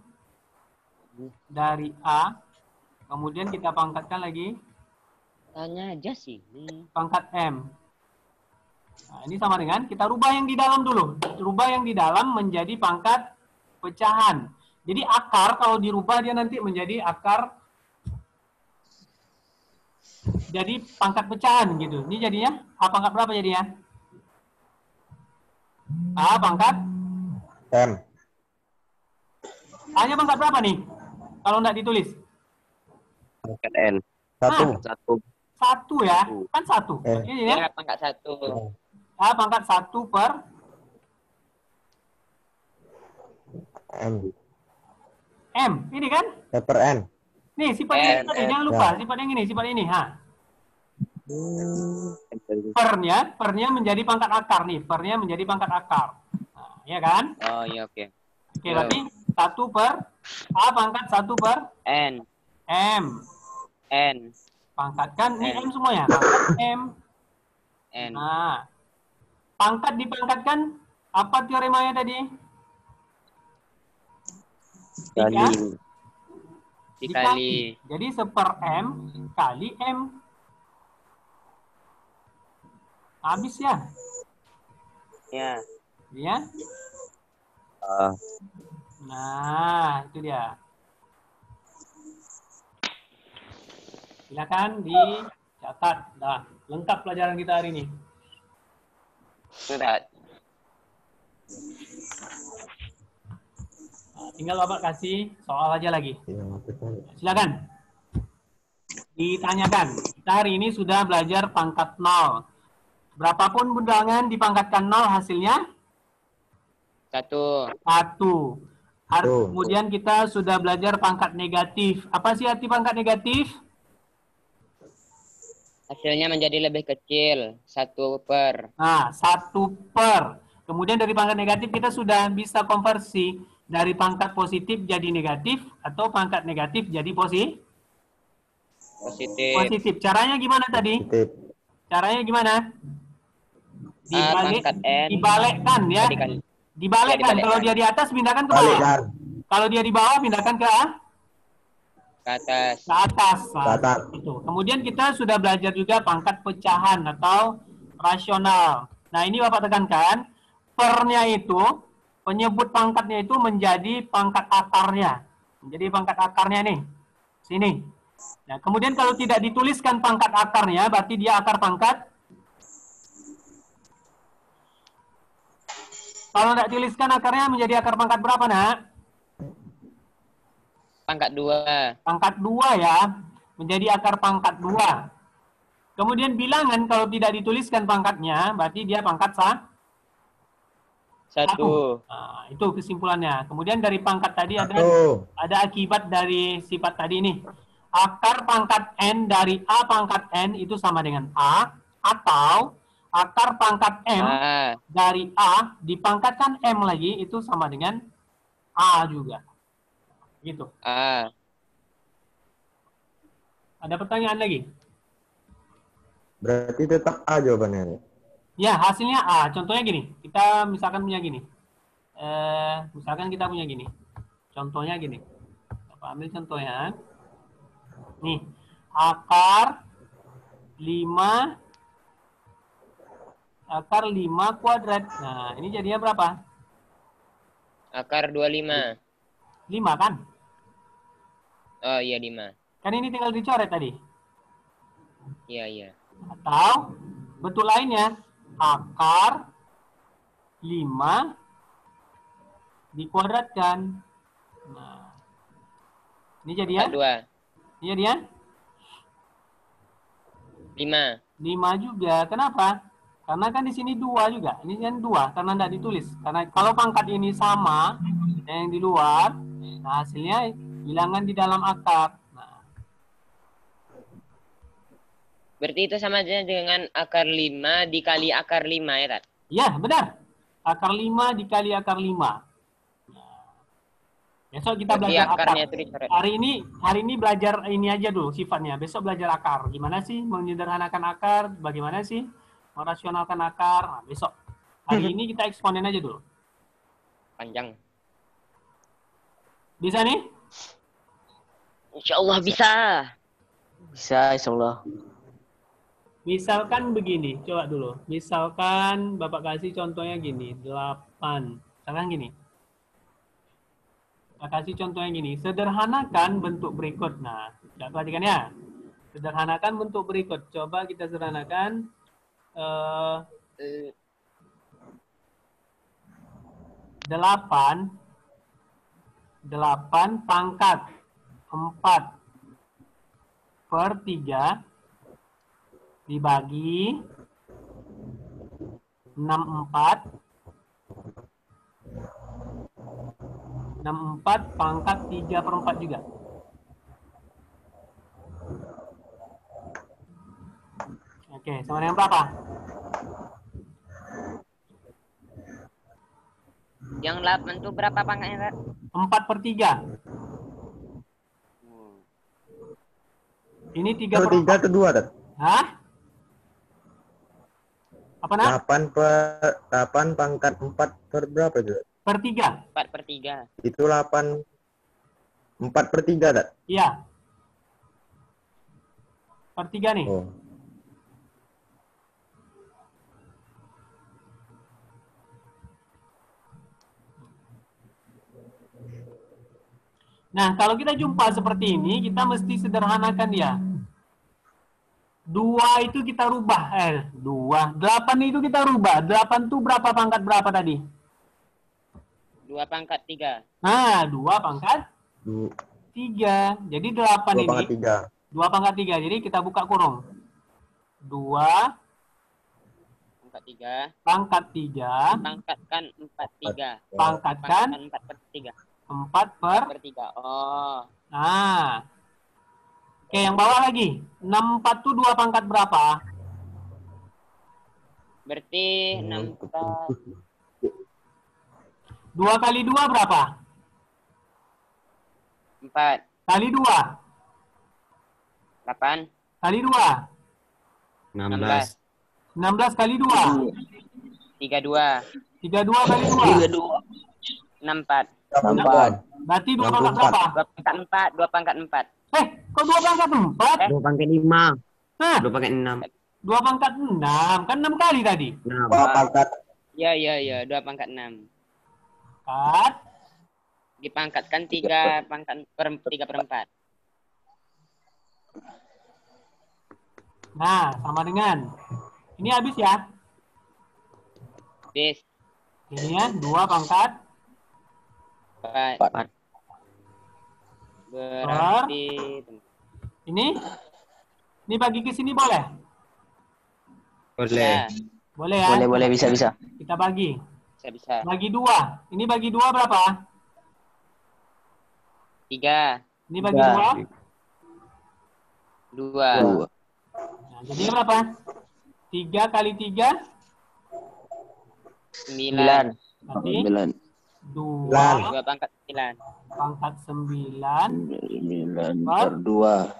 dari a, kemudian kita pangkatkan lagi Tanya aja sih. pangkat m. Nah, ini sama dengan kita rubah yang di dalam dulu. Rubah yang di dalam menjadi pangkat pecahan. Jadi akar kalau dirubah dia nanti menjadi akar jadi pangkat pecahan gitu. Ini jadinya a pangkat berapa jadinya? A pangkat M. A-nya pangkat berapa nih? Kalau enggak ditulis. Pangkat N. 1. 1 ya. Kan 1. Ini ya. Ya, pangkat 1. A pangkat 1 per M. M. Ini kan? Per N. Nih sifat yang tadi, jangan lupa sifat yang ini, sifat ini. Pernya menjadi pangkat akar nih, pernya menjadi pangkat akar. Nah, ya kan? Oh iya, oke. Oke, berarti 1 per A pangkat 1 per N. M. N. Pangkatkan ini M semuanya. Pangkat M. N. Nah, pangkat dipangkatkan apa teoremanya tadi? Dikali. Jadi 1/m kali M. Habis ya? Ya. Ya? Nah, itu dia. Silakan dicatat. Nah, lengkap pelajaran kita hari ini. Sudah. Nah, tinggal Bapak kasih soal aja lagi. Silakan. Ditanyakan. Kita hari ini sudah belajar pangkat 0. Berapapun bilangan dipangkatkan 0 hasilnya 1. 1. Kemudian kita sudah belajar pangkat negatif. Apa sih arti pangkat negatif? Hasilnya menjadi lebih kecil. 1 per. Nah, 1 per. Kemudian dari pangkat negatif kita sudah bisa konversi dari pangkat positif jadi negatif atau pangkat negatif jadi positif. Positif. Caranya gimana tadi? Caranya gimana? Dibalikkan ya. Dibalikkan. Kalau dia di atas pindahkan ke bawah. Kalau dia di bawah pindahkan ke Ke atas. Ke atas. Ke atas. Itu. Kemudian kita sudah belajar juga pangkat pecahan atau rasional. Nah, ini Bapak tekankan, pernya itu, penyebut pangkatnya itu menjadi pangkat akarnya. Menjadi pangkat akarnya nih. Sini. Nah, kemudian kalau tidak dituliskan pangkat akarnya, berarti dia akar pangkat. Kalau tidak tuliskan akarnya menjadi akar pangkat berapa, Nak? Pangkat 2. Pangkat 2 ya, menjadi akar pangkat 2. Kemudian bilangan kalau tidak dituliskan pangkatnya, berarti dia pangkat 1. Nah, itu kesimpulannya. Kemudian dari pangkat tadi ada akibat dari sifat tadi ini. Akar pangkat N dari A pangkat N itu sama dengan A, atau akar pangkat M dari A dipangkatkan M lagi itu sama dengan A juga. Gitu. Ada pertanyaan lagi? Berarti tetap A jawabannya. Ya, hasilnya A. Contohnya gini. Kita misalkan punya gini. Misalkan kita punya gini. Contohnya gini. Bapak ambil contohnya. Nih. Akar 5 kuadrat. Nah, ini jadinya berapa? Akar 25. 5 kan? Oh iya 5. Kan ini tinggal dicoret tadi. Iya. Atau bentuk lainnya, akar 5 dikuadratkan. Nah, ini jadinya? 2. Ini jadinya? 5. 5 juga. Kenapa? Karena kan di sini 2 juga. Ini kan 2 karena tidak ditulis. Karena kalau pangkat ini sama yang di luar, nah hasilnya bilangan di dalam akar. Nah. Berarti itu sama aja dengan akar 5 dikali akar 5 ya, Tat? Ya, benar. Akar 5 dikali akar 5. Nah. Besok kita belajar akar. Hari ini belajar ini aja dulu sifatnya. Besok belajar akar. Gimana sih menyederhanakan akar? Bagaimana sih merasionalkan akar? Nah, besok. Hari ini kita eksponen aja dulu. Panjang. Bisa nih? Insya Allah bisa. Bisa, insya Allah. Misalkan begini, coba dulu. Misalkan Bapak kasih contohnya gini, 8. Misalkan gini. Bapak kasih contohnya gini, sederhanakan bentuk berikut. Nah, coba perhatikan ya. Sederhanakan bentuk berikut. Coba kita sederhanakan. 8 pangkat 4/3 dibagi 64 pangkat 3/4 juga. Oke, sama dengan berapa? Yang 8 itu berapa pangkatnya, Tat? 4/3. Ini 3/3 atau 2, Tat? Hah? Apa nak? 8 pangkat 4 per berapa itu? Per 3. 4/3. Itu 4/3, Tat? Iya. Per 3 nih. Oh. Nah, kalau kita jumpa seperti ini, kita mesti sederhanakan dia. 2 itu kita rubah. 8 itu kita rubah. 8 itu berapa pangkat berapa tadi? 2 pangkat 3. Nah, 2 pangkat 3. Jadi 8 2 ini. pangkat 3. 2 pangkat 3. Jadi kita buka kurung. 2 pangkat 3. Pangkat 3. Pangkatkan 4/3. Pangkatkan 4/3. 4/3. Oh. Nah. Oke, yang bawah lagi. 64 itu 2 pangkat berapa? Berarti 64. 2 kali 2 berapa? 4. Kali 2. 8. Kali 2. 16. 16 kali 2. 32. 32 kali 2. 64. 64. Berarti 2 pangkat berapa? 2 pangkat 4. 2 pangkat 4. Kok 2 pangkat 4? 2 pangkat 5. Hah? 2 pangkat 6. 2 pangkat 6. Kan 6 kali tadi. 6. Pangkat Iya, 2 pangkat 6. Pangkat. Dipangkatkan 3 pangkat 3/4. Nah, sama dengan. Ini habis ya. Bis. Ini ya, 2 pangkat 4. Berarti ini bagi ke sini boleh? Boleh. Boleh ya? Boleh, bisa. Kita bagi. bisa. Bagi 2. Ini bagi 2 berapa? 3. Ini bagi 2? 2. Nah, jadi berapa? 3 kali 3? 9. Berarti 2 2 pangkat 9. pangkat 9 per 2.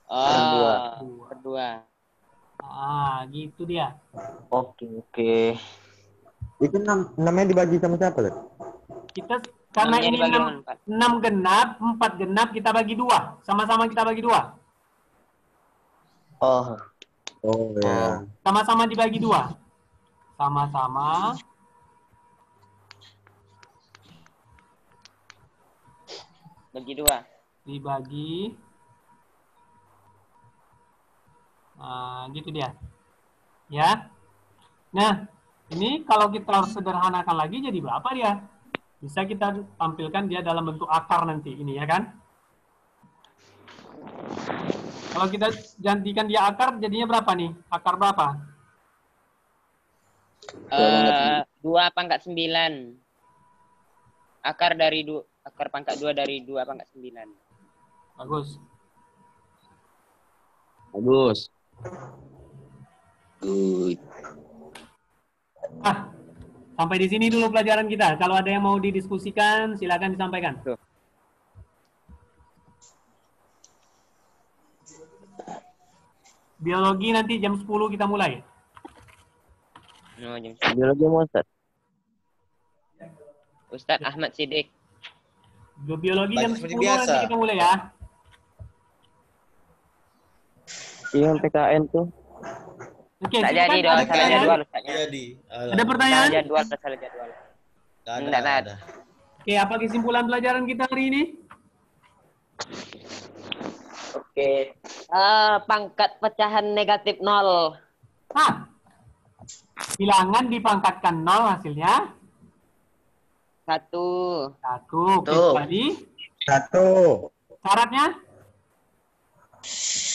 Per 2. Ah, gitu dia. Oke. itu namanya dibagi sama siapa tuh? Kita karena Namanya ini dibagi 6 genap, 4 genap kita bagi 2. Sama-sama kita bagi 2. Oh, Oh ya. Sama-sama dibagi 2. Sama-sama Bagi 2. dibagi. Gitu dia. Ya. Nah, ini kalau kita sederhanakan lagi jadi berapa dia? Bisa kita tampilkan dia dalam bentuk akar nanti ini ya kan? Kalau kita gantikan dia akar jadinya berapa nih? Akar berapa? 2 pangkat 9. Akar pangkat 2 dari 2 pangkat 9. Bagus. Sampai di sini dulu pelajaran kita. Kalau ada yang mau didiskusikan, silakan disampaikan. Biologi nanti jam 10 kita mulai. biologi mau Ustaz. Ustadz Ahmad Siddiq. Biologi jam 10 Seperti biasa. nanti kita mulai ya. Yang PKN tuh. Oke, Tak silakan. jadi dong, Ada salah pertanyaan? jadwal Ustaznya. Jadi. Ada pertanyaan? Salah jadwal. Nggak ada. Oke, apa kesimpulan pelajaran kita hari ini? Oke. Pangkat pecahan negatif 0. Bilangan dipangkatkan 0 hasilnya 1. 1. Kecuali 1. syaratnya?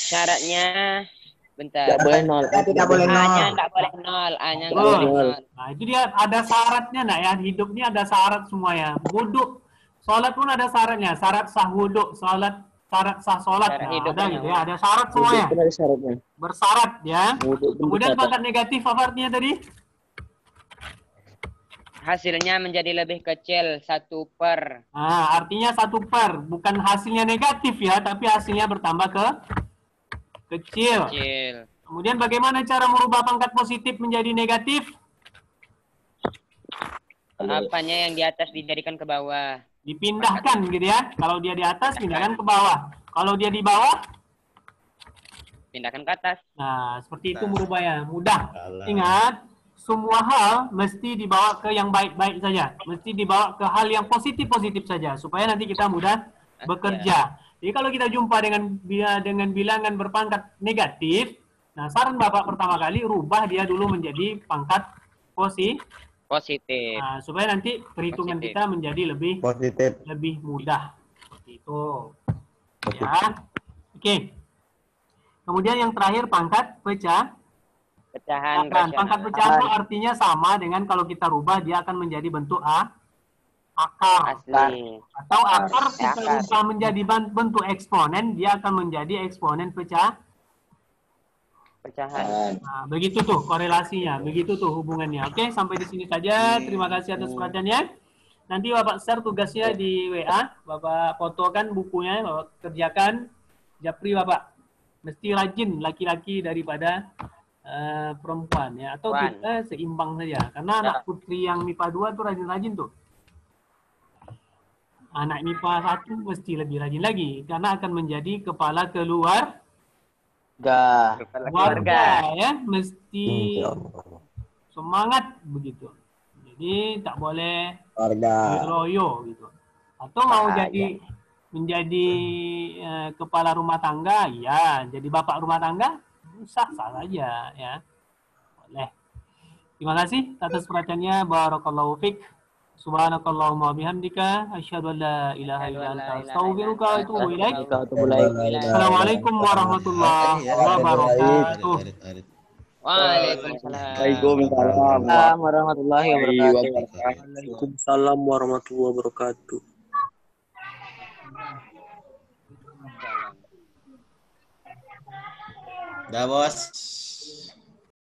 Syaratnya bentar. Tidak boleh 0. Tidak boleh A-nya 0. enggak boleh 0. A-nya enggak Oh. boleh 0. Nah, itu dia ada syaratnya nak ya. Hidup ini ada syarat semuanya. Wudhu, sholat pun ada syaratnya. Syarat sah wudhu, syarat sah sholat. Syarat Nah, hidup ada punya gitu ya. Ada syarat semuanya. Itu dari syaratnya. Bersyarat ya. Wudhu pun Kemudian dicatat. pangkat negatif apa artinya tadi? Hasilnya menjadi lebih kecil 1/. Nah, artinya 1/, bukan hasilnya negatif ya, tapi hasilnya bertambah kecil. Kemudian bagaimana cara merubah pangkat positif menjadi negatif? Apanya yang di atas dijadikan ke bawah. Dipindahkan gitu ya. Kalau dia di atas, pindahkan ke bawah. Kalau dia di bawah, Pindahkan ke atas. nah seperti itu merubahnya. Mudah. Salah. Ingat, semua hal mesti dibawa ke yang baik-baik saja. Mesti dibawa ke hal yang positif-positif saja. Supaya nanti kita mudah bekerja. Jadi kalau kita jumpa dengan bilangan berpangkat negatif, nah saran Bapak pertama kali rubah dia dulu menjadi pangkat Positif. nah, supaya nanti perhitungan Positif. kita menjadi Positif. lebih mudah. Seperti itu. Ya. Oke. Kemudian yang terakhir pangkat Pecahan pangkat pecahan itu artinya sama dengan kalau kita rubah dia akan menjadi bentuk akar. asli. Atau akar kita Akar. rubah menjadi bentuk eksponen, dia akan menjadi eksponen Pecahan. Nah, begitu tuh korelasinya, begitu tuh hubungannya. Oke, sampai di sini saja. Terima kasih atas perhatiannya. Nanti Bapak share tugasnya di WA, Bapak fotokan bukunya, Bapak kerjakan. Japri Bapak, mesti rajin laki-laki daripada perempuan ya, atau Perempuan. kita seimbang saja. Karena anak putri yang MIPA 2 tuh rajin-rajin tuh. anak MIPA 1 mesti lebih rajin lagi karena akan menjadi kepala keluarga ya, mesti semangat begitu. Jadi tak boleh loyo gitu. Atau mau jadi menjadi kepala rumah tangga, ya jadi bapak rumah tangga sah-sah saja ya. Boleh. Terima kasih atas perhatiannya. Barakallahu fiik. Subhanakallahumma bihamdika asyhadu an la ilaha illa anta astaghfiruka wa atubu ilaik. Assalamualaikum warahmatullahi wabarakatuh. Waalaikumsalam warahmatullahi wabarakatuh. Waalaikumsalam warahmatullahi wabarakatuh. Dah bos.